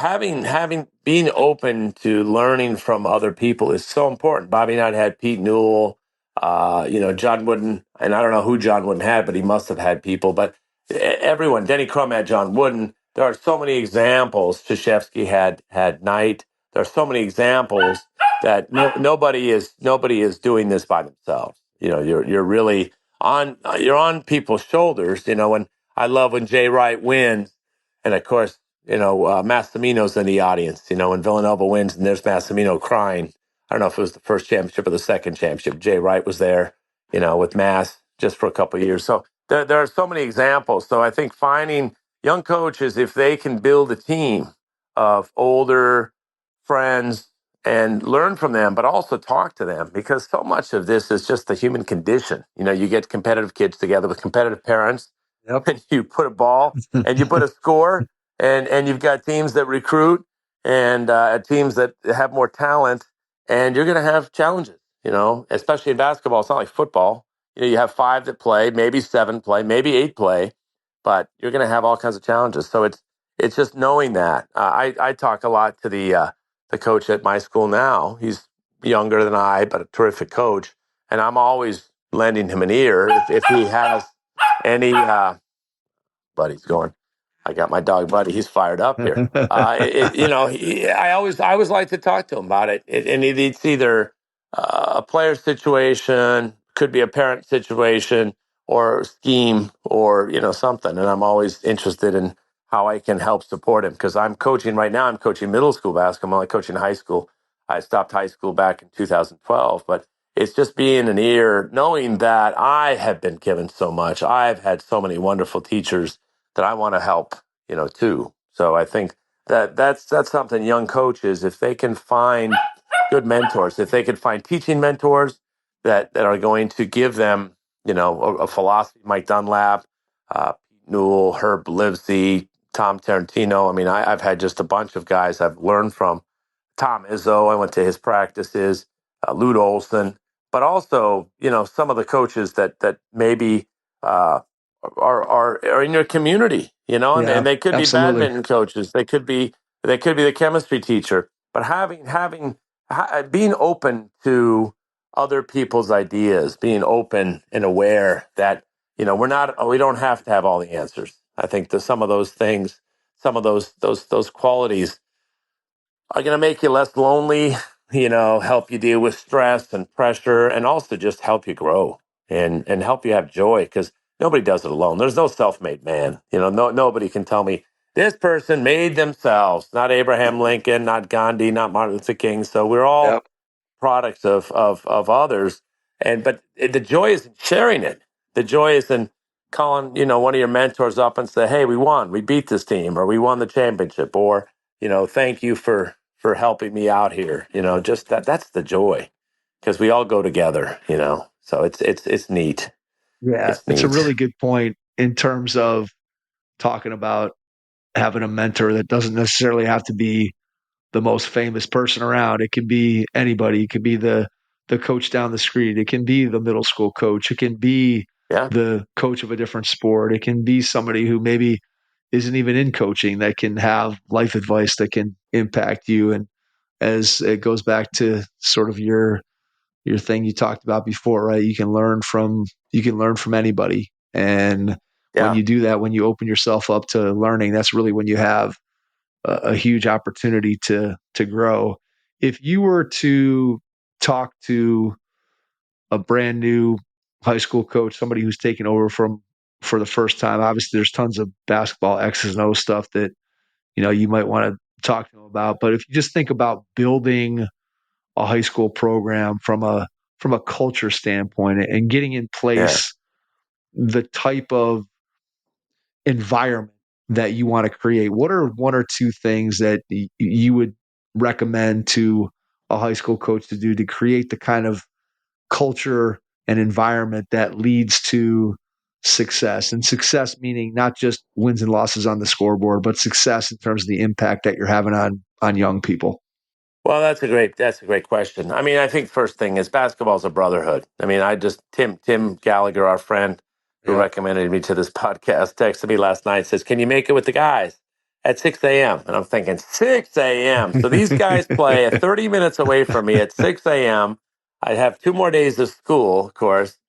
being open to learning from other people is so important. Bobby and I had Pete Newell, John Wooden, and I don't know who John Wooden had, but he must have had people. But everyone, Denny Crum had John Wooden. There are so many examples. Krzyzewski had Knight. There are so many examples that nobody is doing this by themselves. You're really on people's shoulders. When I love when Jay Wright wins, and of course, Massimino's in the audience. When Villanova wins and there's Massimino crying. I don't know if it was the first championship or the second championship. Jay Wright was there, with Mass just for a couple of years. So there are so many examples. So I think finding young coaches, if they can build a team of older friends and learn from them, but also talk to them, because so much of this is just the human condition. You get competitive kids together with competitive parents, and you put a ball and you put a score, and you've got teams that recruit and teams that have more talent, and you're going to have challenges, especially in basketball. It's not like football. You have 5 that play, maybe 7 play, maybe 8 play, but you're going to have all kinds of challenges. So it's just knowing that. I talk a lot to the coach at my school now. He's younger than I, but a terrific coach, and I'm always lending him an ear if he has any. Buddy's going. I got my dog Buddy. He's fired up here. I always like to talk to him about it. And it's either a player situation, could be a parent situation, or scheme, or something. And I'm always interested in how I can help support him, because I'm coaching right now. I'm coaching middle school basketball. I'm coaching high school. I stopped high school back in 2012, but it's just being an ear, knowing that I have been given so much. I've had so many wonderful teachers that I want to help, too. So I think that's something young coaches, if they can find good mentors, if they can find teaching mentors that are going to give them, a philosophy, Mike Dunlap, Pete Newell, Herb Livesey, Tom Tarantino. I mean, I've had just a bunch of guys I've learned from. Tom Izzo, I went to his practices, Lute Olson, but also, some of the coaches that maybe are in your community, Yeah, and they could be absolutely. badminton coaches. They could be the chemistry teacher, but being open to other people's ideas, being open and aware that, we don't have to have all the answers. I think that some of those things, some of those qualities are going to make you less lonely, help you deal with stress and pressure, and also just help you grow and help you have joy, because nobody does it alone. There's no self-made man. Nobody can tell me this person made themselves, not Abraham Lincoln, not Gandhi, not Martin Luther King. So we're all Yep. products of others. But the joy is in sharing it. The joy is in calling, one of your mentors up and say, "Hey, we won. We beat this team, or we won the championship," or, "Thank you for helping me out here." Just that's the joy, because we all go together, So it's neat. Yeah, It's it's a neat. really good point in terms of talking about having a mentor that doesn't necessarily have to be the most famous person around. It can be anybody. It could be the coach down the street. It can be the middle school coach. It can be Yeah. the coach of a different sport. It can be somebody who maybe isn't even in coaching that can have life advice that can impact you. And as it goes back to sort of your thing you talked about before, right? You can learn from anybody. And when Yeah. you do that, when you open yourself up to learning, that's really when you have a huge opportunity to grow. If you were to talk to a brand new high school coach, somebody who's taking over for the first time, obviously there's tons of basketball X's and O stuff that you might want to talk to them about. But if you just think about building a high school program from a culture standpoint and getting in Yeah. place the type of environment that you want to create, what are one or two things that you would recommend to a high school coach to do to create the kind of culture and environment that leads to success? And success meaning not just wins and losses on the scoreboard, but success in terms of the impact that you're having on young people. Well, that's a great question. I mean, I think first thing is basketball is a brotherhood. I mean, Tim Gallagher, our friend who Yeah. recommended me to this podcast, texted me last night, says, "Can you make it with the guys at 6 a.m.?" And I'm thinking, 6 a.m. So these guys play 30 minutes away from me at 6 a.m. I have 2 more days of school, of course,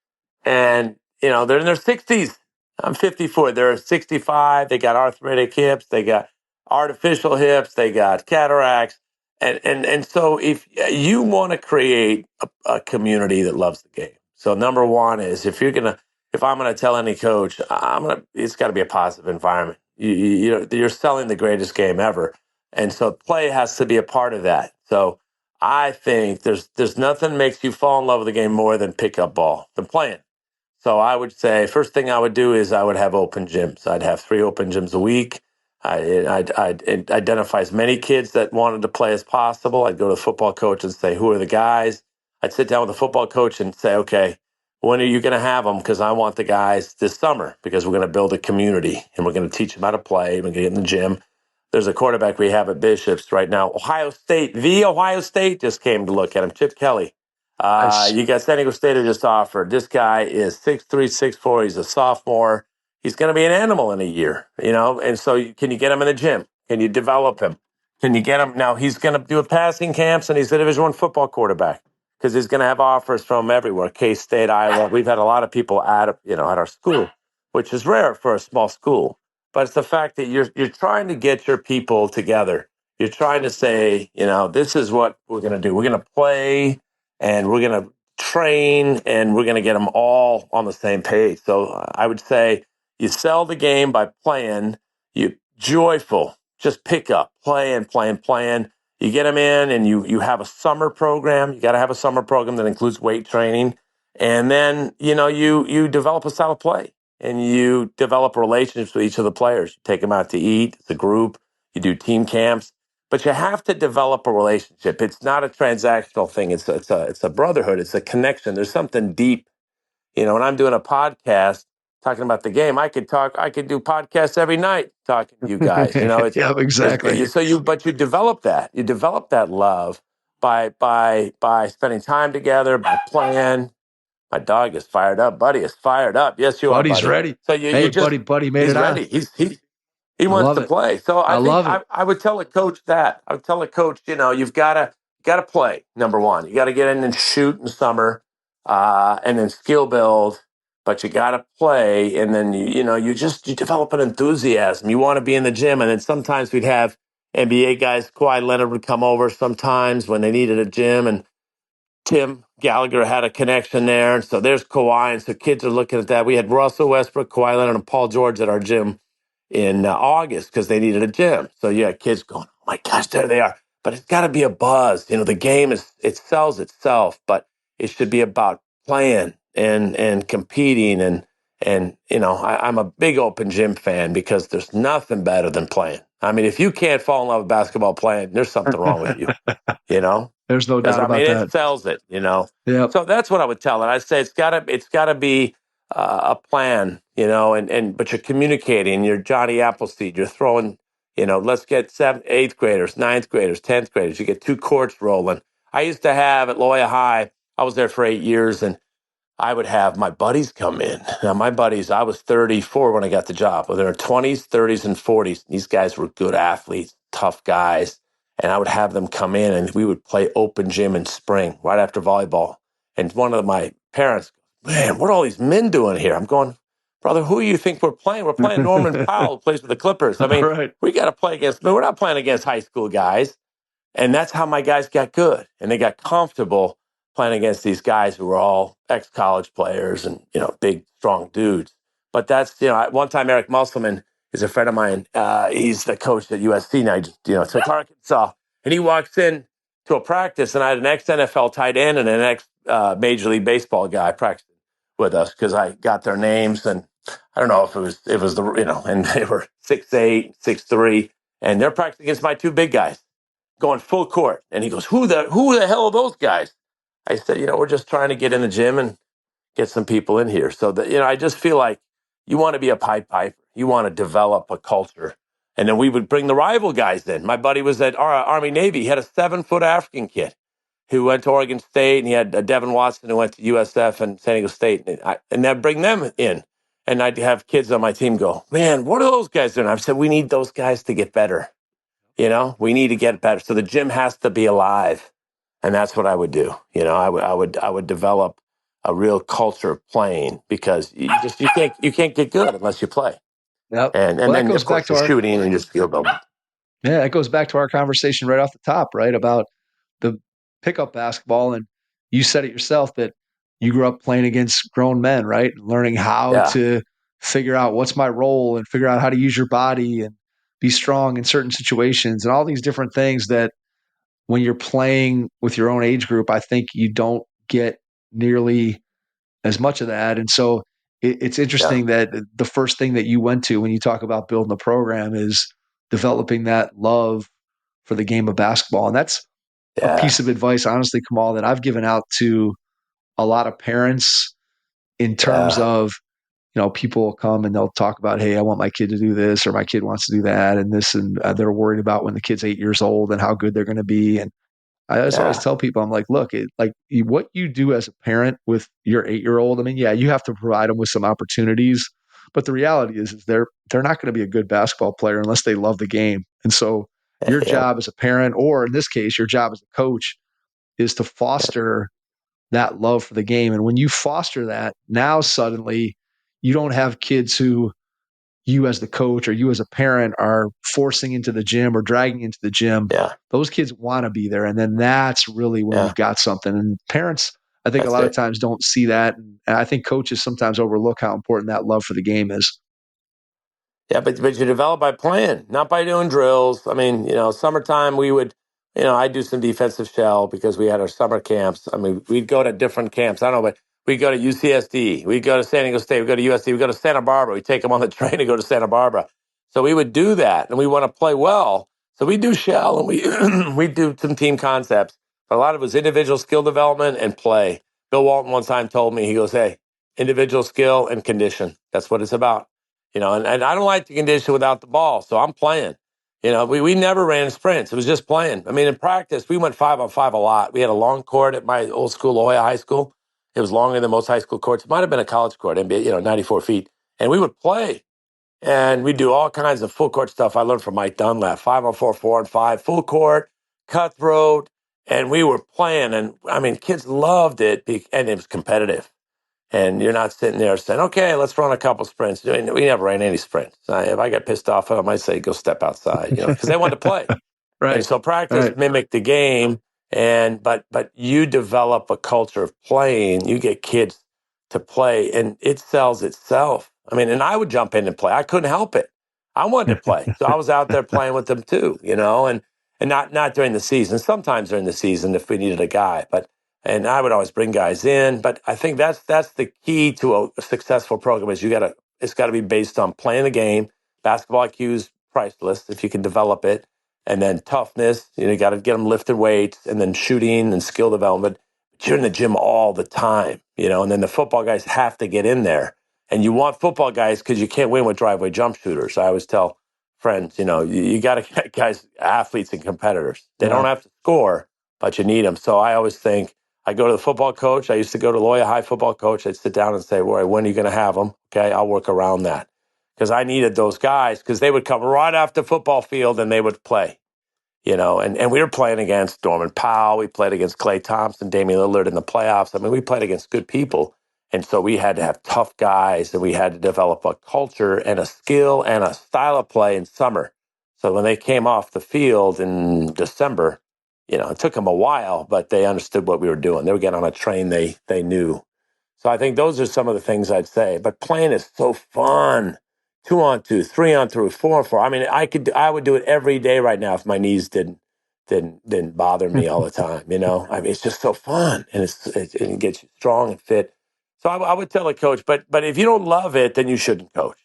and they're in their 60s. I'm 54. They're 65. They got arthritic hips. They got artificial hips. They got cataracts. And so if you want to create a community that loves the game, so number one is if I'm gonna tell any coach, it's got to be a positive environment. You're selling the greatest game ever, and so play has to be a part of that. So I think there's nothing makes you fall in love with the game more than pickup ball, than playing. So I would say first thing I would do is I would have open gyms. I'd have 3 open gyms a week. I'd identify as many kids that wanted to play as possible. I'd go to the football coach and say, "Who are the guys?" I'd sit down with the football coach and say, "Okay, when are you going to have them? Because I want the guys this summer, because we're going to build a community and we're going to teach them how to play. We're going to get in the gym." There's a quarterback we have at Bishops right now. Ohio State just came to look at him. Chip Kelly. Nice. You got San Diego State who just offered. This guy is 6'3", 6'4". He's a sophomore. He's going to be an animal in a year, And so, can you get him in the gym? Can you develop him? Can you get him? Now he's going to do a passing camps, and he's a Division I football quarterback, because he's going to have offers from everywhere. K-State, Iowa. We've had a lot of people at our school, which is rare for a small school. But it's the fact that you're trying to get your people together. You're trying to say, this is what we're going to do. We're going to play, and we're going to train, and we're going to get them all on the same page. So I would say you sell the game by playing. You joyful, just pick up, playing. You get them in, and you have a summer program. You got to have a summer program that includes weight training, and then you develop a style of play, and you develop relationships with each of the players. You take them out to eat as a group. You do team camps. But you have to develop a relationship. It's not a transactional thing. It's a brotherhood. It's a connection. There's something deep. When I'm doing a podcast talking about the game. I could do podcasts every night talking to you guys. It's Yeah, exactly. but you develop that. You develop that love by spending time together, by playing. My dog is fired up. Buddy is fired up. Yes, you are, Buddy's buddy. ready. So you Hey, just buddy made he's it on. ready. He I wants love to it. play. So I I think love it. I would tell a coach that. I would tell a coach, you've gotta play. Number one, you got to get in and shoot in summer, and then skill build. But you got to play, and then you develop an enthusiasm. You want to be in the gym, and then sometimes we'd have NBA guys. Kawhi Leonard would come over sometimes when they needed a gym, and Tim Gallagher had a connection there. And so there's Kawhi. And so kids are looking at that. We had Russell Westbrook, Kawhi Leonard, and Paul George at our gym in August because they needed a gym. So you had kids going, oh my gosh, there they are. But it's got to be a buzz. The game it sells itself, but it should be about playing and competing. I'm a big open gym fan because there's nothing better than playing. I mean, if you can't fall in love with basketball playing, there's something wrong with you, There's no doubt about it that. sells it, Yep. So that's what I would tell it. I say it's gotta be a plan, but you're communicating. You're Johnny Appleseed. You're throwing, let's get 7th, 8th graders, 9th graders, 10th graders. You get 2 courts rolling. I used to have at Jolla High. I was there for 8 years, and I would have my buddies come in. Now, my buddies, I was 34 when I got the job. Well, they're in 20s, 30s, and 40s. These guys were good athletes, tough guys. And I would have them come in, and we would play open gym in spring, right after volleyball. And one of my parents, man, what are all these men doing here? I'm going, brother, who do you think we're playing? We're playing Norman Powell, who plays for the Clippers. I mean, Right. we got to play against, we're not playing against high school guys. And that's how my guys got good. And they got comfortable playing against these guys who were all ex-college players and, big, strong dudes. But that's, one time Eric Musselman is a friend of mine. He's the coach at USC now. He just, took Arkansas. And he walks in to a practice, and I had an ex-NFL tight end and an ex-Major League Baseball guy practicing with us because I got their names. And I don't know if it was the, and they were 6'8", 6'3", and they're practicing against my 2 big guys, going full court. And he goes, who the hell are those guys? I said, we're just trying to get in the gym and get some people in here. So that, I just feel like you want to be a Pied Piper. You want to develop a culture. And then we would bring the rival guys in. My buddy was at Army Navy. He had a 7-foot African kid who went to Oregon State, and he had Devin Watson who went to USF and San Diego State. And I'd bring them in. And I'd have kids on my team go, man, what are those guys doing? I've said, we need those guys to get better. We need to get better. So the gym has to be alive. And that's what I would do. I would develop a real culture of playing because you can't get good unless you play. Yep. And Well, that then goes of course back to you're our shooting and just skill building. Yeah, it goes back to our conversation right off the top, right? About the pickup basketball. And you said it yourself that you grew up playing against grown men, right? Learning how Yeah. to figure out what's my role and figure out how to use your body and be strong in certain situations and all these different things that when you're playing with your own age group, I think you don't get nearly as much of that. And so it's interesting that the first thing that you went to when you talk about building a program is developing that love for the game of basketball. And that's a piece of advice, honestly, Kamal, that I've given out to a lot of parents in terms of, people will come and they'll talk about, hey, I want my kid to do this or my kid wants to do that and this. And they're worried about when the kid's 8 years old and how good they're going to be. And I just always tell people, I'm like, look, what you do as a parent with your 8-year-old, I mean, yeah, you have to provide them with some opportunities, but the reality is they're not going to be a good basketball player unless they love the game. And so your job as a parent, or in this case, your job as a coach, is to foster that love for the game. And when you foster that, now suddenly you don't have kids who you as the coach or you as a parent are forcing into the gym or dragging into the gym. Yeah. Those kids want to be there. And then that's really when you've got something. And parents, I think That's a lot it. of times don't see that. And I think coaches sometimes overlook how important that love for the game is. Yeah, but you develop by playing, not by doing drills. I mean, summertime we would, I do some defensive shell because we had our summer camps. I mean, we'd go to different camps. I don't know, but we'd go to UCSD, we'd go to San Diego State, we'd go to USD, we'd go to Santa Barbara. We'd take them on the train to go to Santa Barbara. So we would do that, and we want to play well. So we do shell, and we we do some team concepts. But a lot of it was individual skill development and play. Bill Walton one time told me, he goes, hey, individual skill and condition. That's what it's about. And I don't like to condition without the ball, so I'm playing. We never ran sprints. It was just playing. I mean, in practice, we went 5-on-5 a lot. We had a long court at my old school, Jolla High School. It was longer than most high school courts. It might have been a college court, NBA, 94 feet. And we would play. And we do all kinds of full court stuff I learned from Mike Dunlap, 5-on-4, 4-on-5, full court, cutthroat. And we were playing. And, I mean, kids loved it. And it was competitive. And you're not sitting there saying, okay, let's run a couple sprints. We never ran any sprints. If I got pissed off at them, I say, go step outside, because they wanted to play. Right. And so practice mimicked the game. But you develop a culture of playing. You get kids to play, and it sells itself. I mean, and I would jump in and play. I couldn't help it. I wanted to play. So I was out there playing with them too, and not during the season. Sometimes during the season if we needed a guy, and I would always bring guys in. But I think that's the key to a successful program is it's got to be based on playing the game. Basketball IQ is priceless if you can develop it. And then toughness, you got to get them lifting weights, and then shooting and skill development. But you're in the gym all the time, and then the football guys have to get in there. And you want football guys because you can't win with driveway jump shooters. I always tell friends, you got to get guys, athletes and competitors. They don't have to score, but you need them. So I always think, I go to the football coach. I used to go to Jolla High football coach. I'd sit down and say, boy, when are you going to have them? Okay, I'll work around that. Because I needed those guys, because they would come right off the football field and they would play. And we were playing against Norman Powell. We played against Klay Thompson, Damian Lillard in the playoffs. I mean, we played against good people. And so we had to have tough guys, and we had to develop a culture and a skill and a style of play in summer. So when they came off the field in December, it took them a while, but they understood what we were doing. They would get on a train they knew. So I think those are some of the things I'd say. But playing is so fun. 2-on-2, 3-on-3, 4-on-4. I mean, I would do it every day right now if my knees didn't bother me all the time. I mean, it's just so fun, and it gets you strong and fit. So I would tell a coach, but if you don't love it, then you shouldn't coach,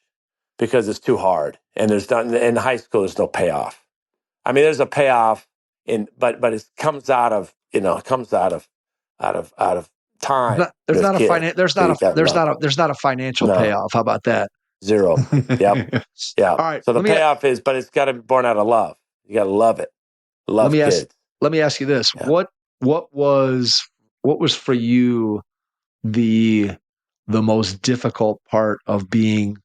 because it's too hard. And in high school, there's no payoff. I mean, there's a payoff but it comes out of time. There's not a financial No. payoff. How about that? Zero. Yep. Yeah. All right. So the payoff is, but it's got to be born out of love. You got to love it. Love kids. Let me ask you this: Yeah. what was for you the most difficult part of being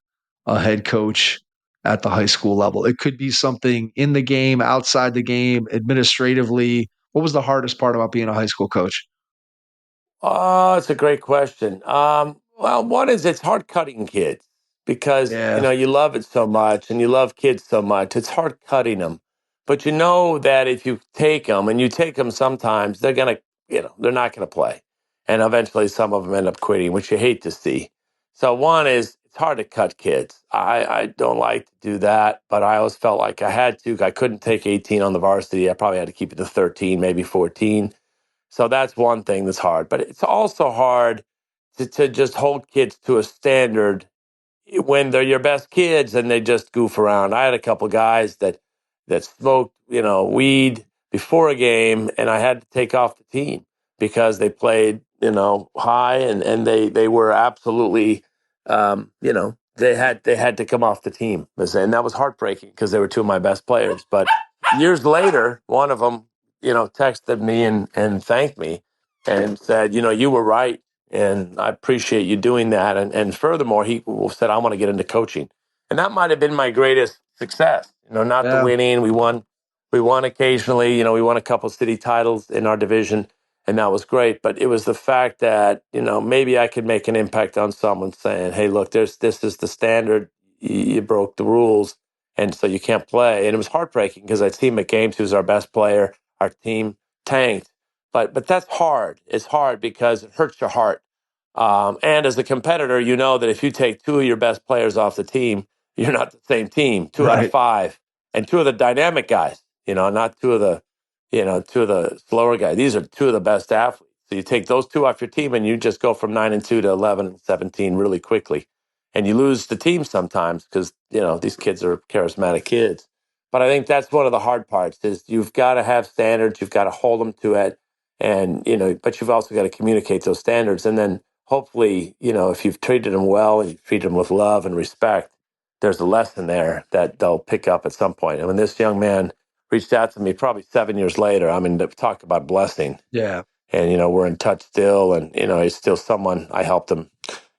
a head coach at the high school level? It could be something in the game, outside the game, administratively. What was the hardest part about being a high school coach? Oh, it's a great question. Well, one is it's hard cutting kids because, you love it so much and you love kids so much. It's hard cutting them. But you know that if you take them, and you take them sometimes, they're going to, they're not going to play. And eventually some of them end up quitting, which you hate to see. So one is it's hard to cut kids. I don't like to do that, but I always felt like I had to. I couldn't take 18 on the varsity. I probably had to keep it to 13, maybe 14. So that's one thing that's hard. But it's also hard to just hold kids to a standard when they're your best kids and they just goof around. I had a couple guys that smoked, weed before a game, and I had to take off the team because they played, high and they were absolutely, they had to come off the team. And that was heartbreaking because they were two of my best players. But years later, one of them, texted me and thanked me and said, you were right. And I appreciate you doing that. And furthermore, he said, I want to get into coaching. And that might have been my greatest success. Not the winning. We won occasionally. We won a couple city titles in our division, and that was great. But it was the fact that, maybe I could make an impact on someone saying, hey, look, this is the standard. You broke the rules, and so you can't play. And it was heartbreaking because I'd see McGames, who's our best player. Our team tanked. But that's hard. It's hard because it hurts your heart. And as a competitor, you know that if you take two of your best players off the team, you're not the same team. Two out of five. And two of the dynamic guys, not two of the slower guys. These are two of the best athletes. So you take those two off your team and you just go from 9-2 to 11-17 really quickly. And you lose the team sometimes because, these kids are charismatic kids. But I think that's one of the hard parts is you've got to have standards. You've got to hold them to it. And, but you've also got to communicate those standards. And then hopefully, if you've treated them well and you've treated them with love and respect, there's a lesson there that they'll pick up at some point. And when this young man reached out to me probably 7 years later, I mean, talk about blessing. Yeah. And, we're in touch still. And, he's still someone. I helped him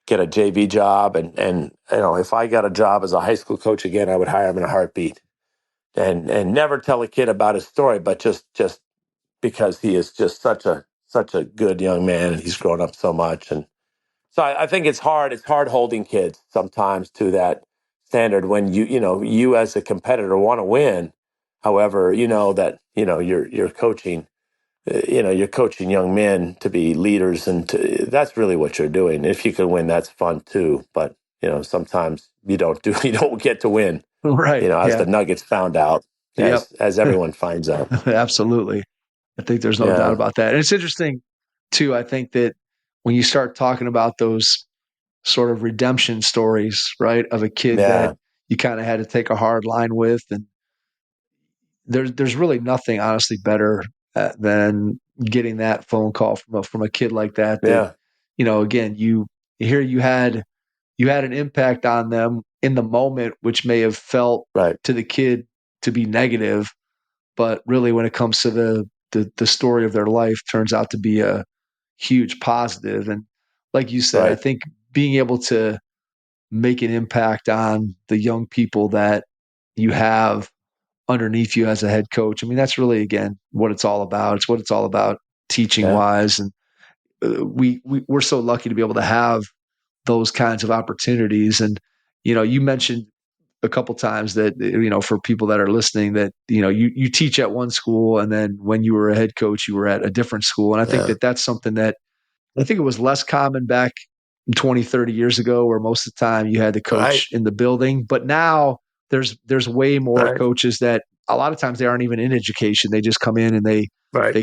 get a JV job. And if I got a job as a high school coach again, I would hire him in a heartbeat. And never tell a kid about his story, but just because he is just such a good young man, and he's grown up so much. And so I think it's hard. It's hard holding kids sometimes to that standard when you as a competitor want to win. However, you're coaching. You're coaching young men to be leaders, and that's really what you're doing. If you can win, that's fun too. But sometimes you don't get to win. Right. As the Nuggets found out, as everyone finds out. Absolutely. I think there's no doubt about that. And it's interesting too. I think that when you start talking about those sort of redemption stories, right, of a kid that you kind of had to take a hard line with, and there's really nothing honestly better than getting that phone call from a kid like that. Again, you had an impact on them in the moment, which may have felt to the kid to be negative, but really when it comes to the story of their life, turns out to be a huge positive. And like you said, I think being able to make an impact on the young people that you have underneath you as a head coach, I mean, that's really, again, what it's all about. It's what it's all about teaching wise. And we're so lucky to be able to have those kinds of opportunities. And, you mentioned a couple times that, for people that are listening, that, you teach at one school, and then when you were a head coach, you were at a different school. And I think that that's something that I think it was less common back 20, 30 years ago, where most of the time you had the coach in the building. But now there's way more coaches that a lot of times they aren't even in education. They just come in and they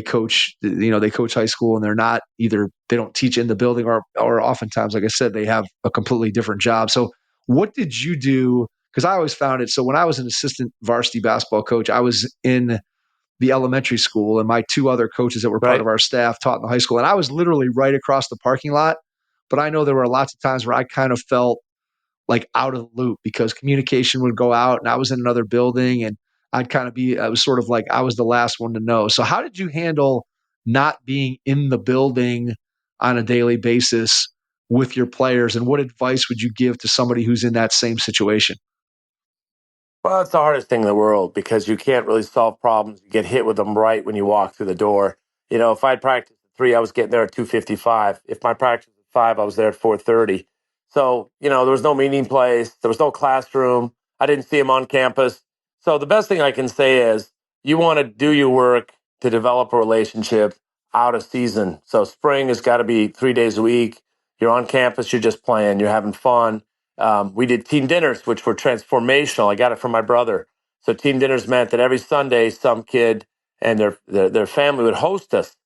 coach, they coach high school, and they're not either, they don't teach in the building, or oftentimes, like I said, they have a completely different job. So what did you do? Because I always found it. So when I was an assistant varsity basketball coach, I was in the elementary school, and my two other coaches that were part of our staff taught in the high school. And I was literally right across the parking lot. But I know there were lots of times where I kind of felt like out of the loop because communication would go out and I was in another building, and I was sort of like, I was the last one to know. So how did you handle not being in the building on a daily basis with your players? And what advice would you give to somebody who's in that same situation? Well, it's the hardest thing in the world because you can't really solve problems. You get hit with them right when you walk through the door. If I'd practiced at 3, I was getting there at 2:55. If my practice was at 5, I was there at 4:30. So, there was no meeting place. There was no classroom. I didn't see them on campus. So the best thing I can say is you want to do your work to develop a relationship out of season. So spring has got to be 3 days a week. You're on campus. You're just playing. You're having fun. We did team dinners, which were transformational. I got it from my brother. So team dinners meant that every Sunday, some kid and their family would host us.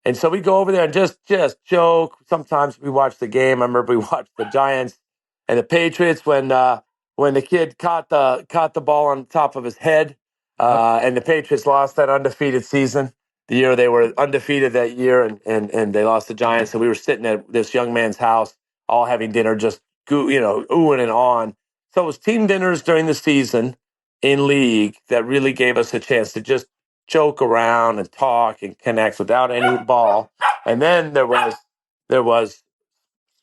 And so we go over there and just joke. Sometimes we watch the game. I remember we watched the Giants and the Patriots when the kid caught the ball on top of his head, and the Patriots lost that undefeated season. The year they were undefeated that year, and they lost the Giants. And we were sitting at this young man's house, all having dinner, just oohing and on. So it was team dinners during the season in league that really gave us a chance to just joke around and talk and connect without any ball. And then there was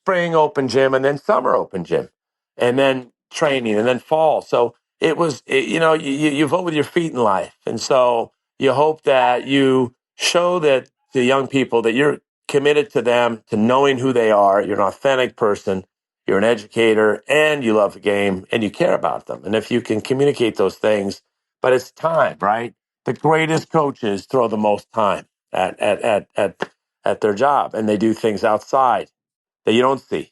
spring open gym, and then summer open gym, and then training, and then fall. So you vote with your feet in life. And so you hope that you show that to young people that you're committed to them, to knowing who they are. You're an authentic person. You're an educator, and you love the game, and you care about them. And if you can communicate those things, but it's time, right? The greatest coaches throw the most time at their job, and they do things outside that you don't see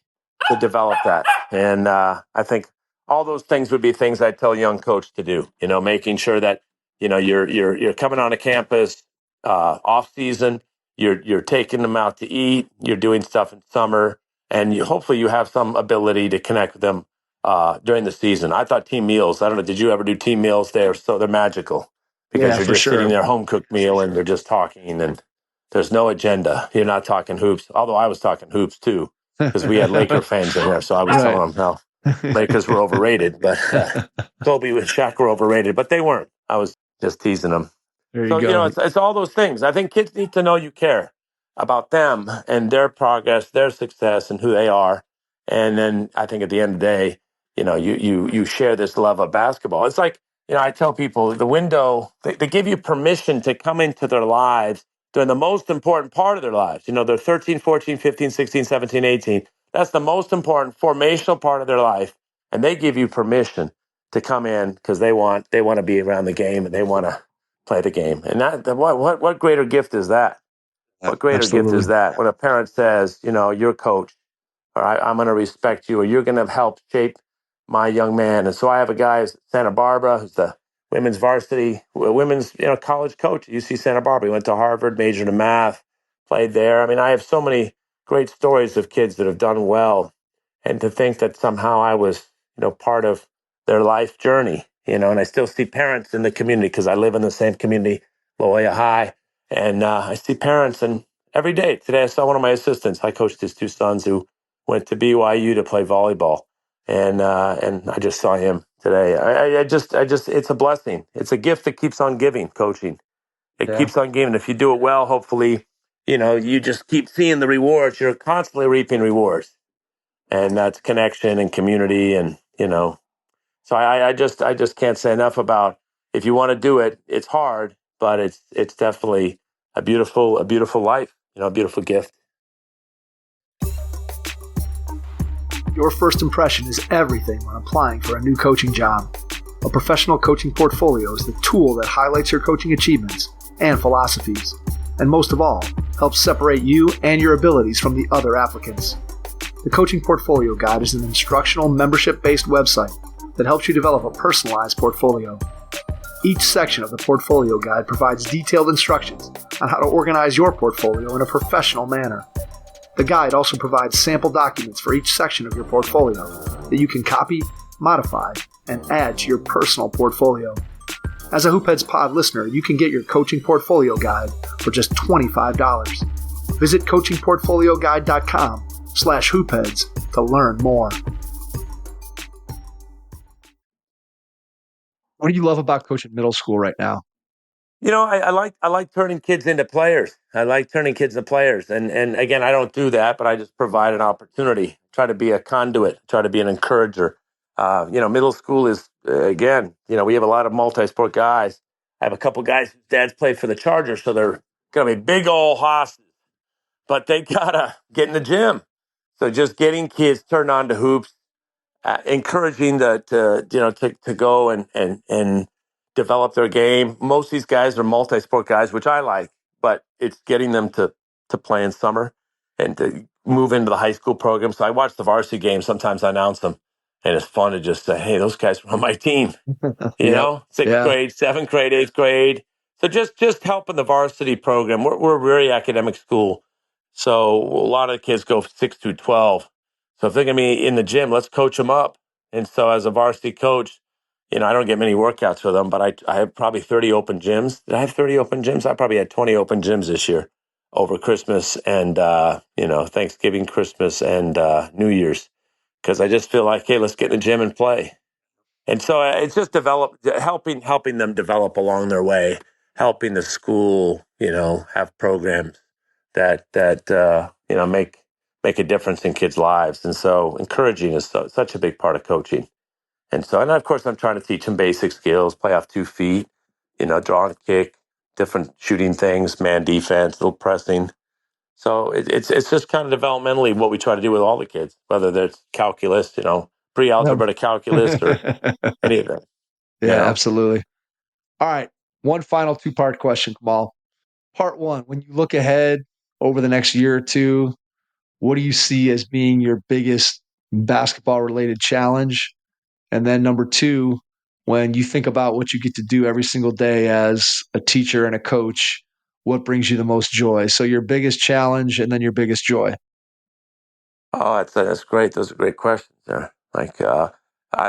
to develop that. And I think all those things would be things I tell a young coach to do. Making sure that you're coming on a campus off season. You're taking them out to eat. You're doing stuff in summer, and hopefully you have some ability to connect with them during the season. I thought team meals. I don't know. Did you ever do team meals? They're magical because you're just sitting there, home cooked meal, and they're just talking, and there's no agenda. You're not talking hoops, although I was talking hoops too. because we had Laker fans in there. So I was telling them how Lakers were overrated, but Kobe and Shaq were overrated, but they weren't. I was just teasing them. There So, you go. it's all those things. I think kids need to know you care about them and their progress, their success, and who they are. And then I think at the end of the day, you share this love of basketball. It's like, I tell people the window, they give you permission to come into their lives during the most important part of their lives. They're 13, 14, 15, 16, 17, 18. That's the most important formational part of their life. And they give you permission to come in because they want to be around the game and they want to play the game. And what greater gift is that? What greater gift is that when a parent says, you're coach, or I'm going to respect you, or you're going to help shape my young man. And so I have a guy at Santa Barbara who's the women's college coach at UC Santa Barbara. He went to Harvard, majored in math, played there. I mean, I have so many great stories of kids that have done well. And to think that somehow I was, part of their life journey, and I still see parents in the community because I live in the same community, Jolla High. And I see parents, and every day. Today, I saw one of my assistants. I coached his two sons who went to BYU to play volleyball, and I just saw him today. I just, it's a blessing. It's a gift that keeps on giving. Coaching, it keeps on giving. If you do it well, hopefully, you just keep seeing the rewards. You're constantly reaping rewards, and that's connection and community, and So I just can't say enough about if you want to do it. It's hard, but it's definitely a beautiful life. A beautiful gift. Your first impression is everything when applying for a new coaching job. A professional coaching portfolio is the tool that highlights your coaching achievements and philosophies, and most of all, helps separate you and your abilities from the other applicants. The Coaching Portfolio Guide is an instructional, membership-based website that helps you develop a personalized portfolio. Each section of the Portfolio Guide provides detailed instructions on how to organize your portfolio in a professional manner. The guide also provides sample documents for each section of your portfolio that you can copy, modify, and add to your personal portfolio. As a Hoopheads Pod listener, you can get your Coaching Portfolio Guide for just $25. Visit coachingportfolioguide.com/hoopheads to learn more. What do you love about coaching middle school right now? I like turning kids into players. I like turning kids into players. And again, I don't do that, but I just provide an opportunity. Try to be a conduit. Try to be an encourager. Middle school is again. We have a lot of multi-sport guys. I have a couple guys whose dads play for the Chargers, so they're gonna be big old hosses. But they gotta get in the gym. So just getting kids turned on to hoops, encouraging to go and develop their game. Most of these guys are multi-sport guys, which I like, but it's getting them to play in summer and to move into the high school program. So I watch the varsity games. Sometimes I announce them, and it's fun to just say, "Hey, those guys were on my team." Sixth grade, seventh grade, eighth grade. So just helping the varsity program. We're a very academic school, so a lot of the kids go 6 through 12. So if they're going to be in the gym, let's coach them up. And so as a varsity coach, I don't get many workouts for them, but I have probably 30 open gyms. Did I have 30 open gyms? I probably had 20 open gyms this year over Christmas and, Thanksgiving, Christmas, and New Year's. Because I just feel like, hey, let's get in the gym and play. And so it's just helping them develop along their way, helping the school, have programs that make a difference in kids' lives. And so encouraging is such a big part of coaching. And of course, I'm trying to teach them basic skills, play off 2 feet, draw and kick, different shooting things, man defense, little pressing. So it's just kind of developmentally what we try to do with all the kids, whether that's calculus, pre-algebra to calculus or any of that. Yeah, absolutely. All right. One final 2-part question, Kamal. Part 1, when you look ahead over the next year or two, what do you see as being your biggest basketball-related challenge? And then number 2, when you think about what you get to do every single day as a teacher and a coach, what brings you the most joy? So your biggest challenge and then your biggest joy. Oh, that's great. Those are great questions there.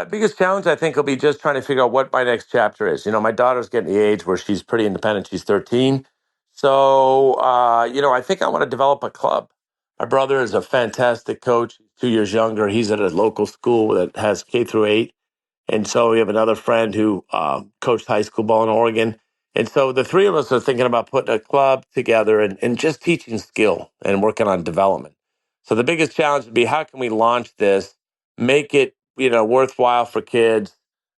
Biggest challenge, I think, will be just trying to figure out what my next chapter is. My daughter's getting the age where she's pretty independent. She's 13. So, I think I want to develop a club. My brother is a fantastic coach. He's 2 years younger. He's at a local school that has K through 8. And so we have another friend who coached high school ball in Oregon. And so the three of us are thinking about putting a club together and just teaching skill and working on development. So the biggest challenge would be, how can we launch this, make it, worthwhile for kids,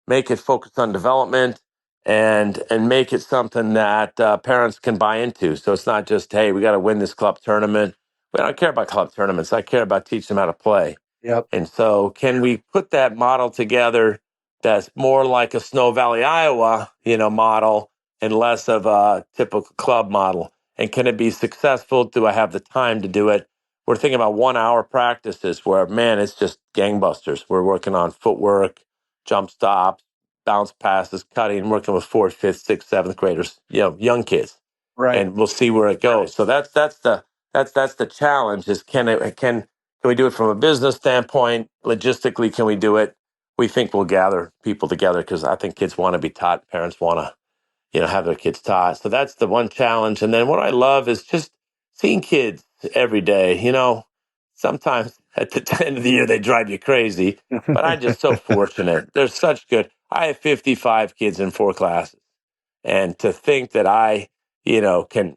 make it focused on development, and make it something that parents can buy into. So it's not just, hey, we got to win this club tournament. We don't care about club tournaments. I care about teaching them how to play. Yep. And so can we put that model together that's more like a Snow Valley, Iowa, model, and less of a typical club model? And can it be successful? Do I have the time to do it? We're thinking about 1 hour practices where, man, it's just gangbusters. We're working on footwork, jump stops, bounce passes, cutting, working with fourth, fifth, sixth, seventh graders, young kids. Right. And we'll see where it goes. So that's the challenge, is can we do it from a business standpoint? Logistically, can we do it? We think we'll gather people together, because I think kids want to be taught. Parents want to, have their kids taught. So that's the one challenge. And then what I love is just seeing kids every day. Sometimes at the end of the year, they drive you crazy, but I'm just so fortunate. They're such good. I have 55 kids in 4 classes. And to think that I, can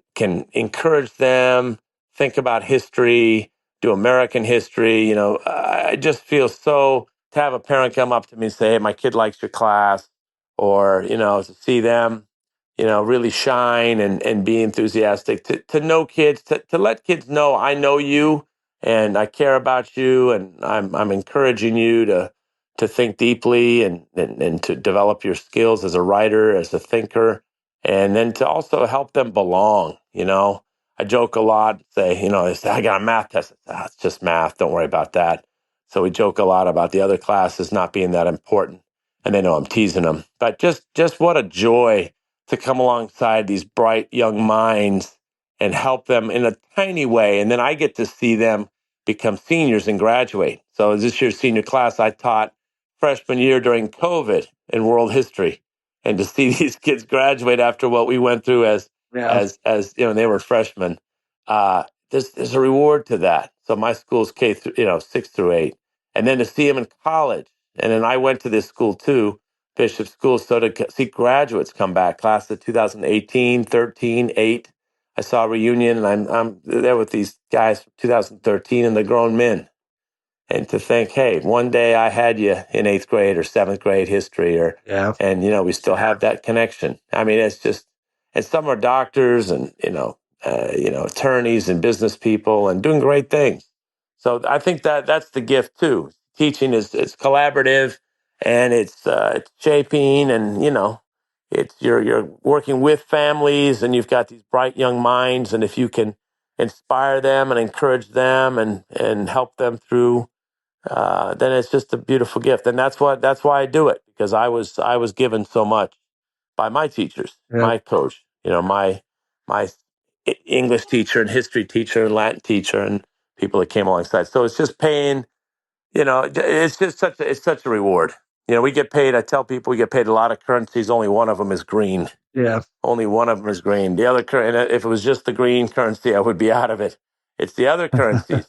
encourage them, think about history, do American history, I just feel so, to have a parent come up to me and say, hey, my kid likes your class, or, to see them, really shine and be enthusiastic, to know kids, to let kids know, I know you and I care about you, and I'm encouraging you to think deeply and to develop your skills as a writer, as a thinker, and then to also help them belong. I joke a lot, say, they say, I got a math test. It's just math. Don't worry about that. So we joke a lot about the other classes not being that important. And they know I'm teasing them. But just what a joy to come alongside these bright young minds and help them in a tiny way. And then I get to see them become seniors and graduate. So this year's senior class, I taught freshman year during COVID in world history. And to see these kids graduate after what we went through as they were freshmen, there's a reward to that. So my school's K through 6 through 8, and then to see them in college. And then I went to this school too, Bishop School, so to see graduates come back, class of 2018, 13, 8. I saw a reunion, and I'm there with these guys from 2013, and the grown men. And to think, hey, one day I had you in 8th grade or 7th grade history, and we still have that connection. I mean, it's just, and some are doctors and attorneys and business people and doing great things. So I think that's the gift too. Teaching is, it's collaborative, and it's shaping, and it's you're working with families, and you've got these bright young minds, and if you can inspire them and encourage them and help them through, then it's just a beautiful gift. And that's why I do it, because I was given so much by my teachers, my coach, my English teacher and history teacher and Latin teacher, and people that came alongside. So it's just paying, it's just it's such a reward. We get paid. I tell people we get paid a lot of currencies. Only one of them is green. Yeah. Only one of them is green. The other currency, if it was just the green currency, I would be out of it. It's the other currencies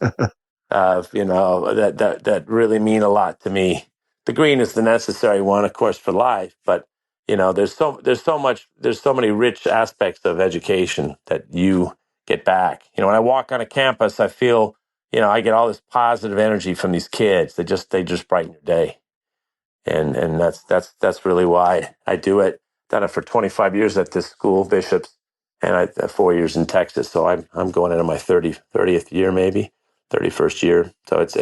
that really mean a lot to me. The green is the necessary one, of course, for life, but there's so many rich aspects of education that you get back. When I walk on a campus, I feel, I get all this positive energy from these kids. They just brighten your day. And that's really why I do it. Done it for 25 years at this school, Bishops, and I 4 years in Texas. So I'm going into my 30th year, maybe 31st year. So it's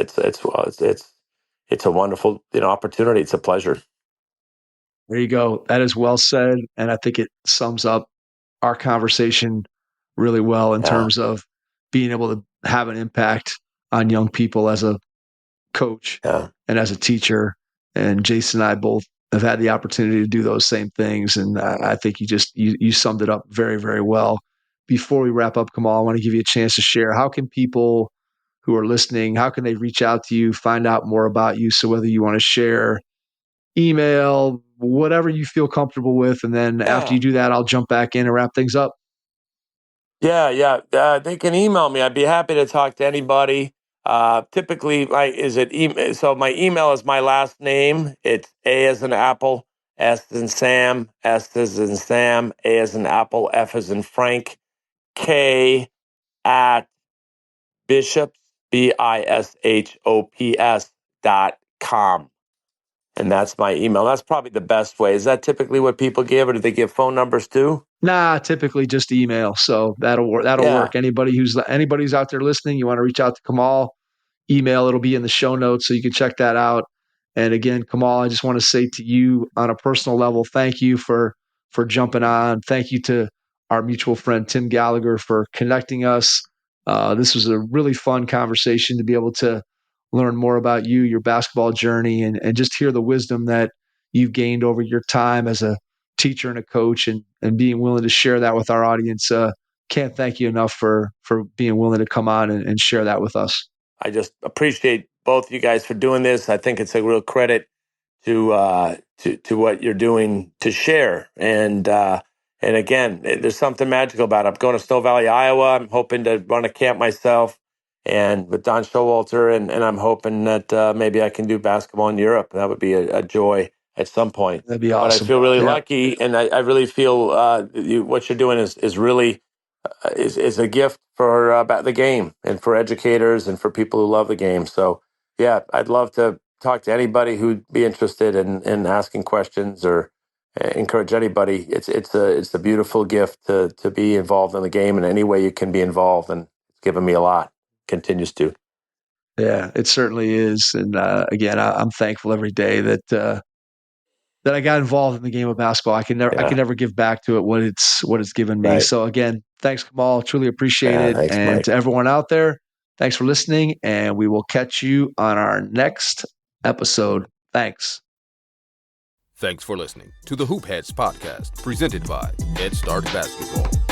a wonderful opportunity. It's a pleasure. There you go. That is well said, and I think it sums up our conversation really well in terms of being able to have an impact on young people as a coach and as a teacher. And Jason and I both have had the opportunity to do those same things. And I think you summed it up very, very well. Before we wrap up, Kamal, I want to give you a chance to share. How can people who are listening, how can they reach out to you, find out more about you? So whether you want to share email, whatever you feel comfortable with. And then after you do that, I'll jump back in and wrap things up. Yeah. They can email me. I'd be happy to talk to anybody. Typically, so my email is my last name. It's A as in Apple, S as in Sam, S as in Sam, A as in Apple, F as in Frank, K at bishops, bishops.com. And that's my email. That's probably the best way. Is that typically what people give, or do they give phone numbers too? Nah, typically just email. So that'll work. That'll Yeah. work. Anybody's out there listening, you want to reach out to Kamal, email. It'll be in the show notes, so you can check that out. And again, Kamal, I just want to say to you on a personal level, thank you for jumping on. Thank you to our mutual friend Tim Gallagher for connecting us. This was a really fun conversation to be able to learn more about you, your basketball journey, and just hear the wisdom that you've gained over your time as a teacher and a coach, and being willing to share that with our audience. Can't thank you enough for being willing to come on and share that with us. I just appreciate both you guys for doing this. I think it's a real credit to what you're doing to share. And again, there's something magical about it. I'm going to Snow Valley, Iowa. I'm hoping to run a camp myself and with Don Showalter, and I'm hoping that maybe I can do basketball in Europe. That would be a joy at some point. That'd be awesome. But I feel really lucky, and I really feel what you're doing is really is a gift for about the game and for educators and for people who love the game. So yeah, I'd love to talk to anybody who'd be interested in asking questions, or encourage anybody. It's a beautiful gift to be involved in the game in any way you can be involved, and it's given me a lot. Continues to. Yeah, it certainly is. And again, I'm thankful every day that I got involved in the game of basketball. I can never give back to it what it's given me. Right. So again, thanks, Kamal. Truly appreciate it. Thanks, and Mike. to everyone out there, thanks for listening. And we will catch you on our next episode. Thanks. Thanks for listening to the Hoop Heads podcast, presented by Head Start Basketball.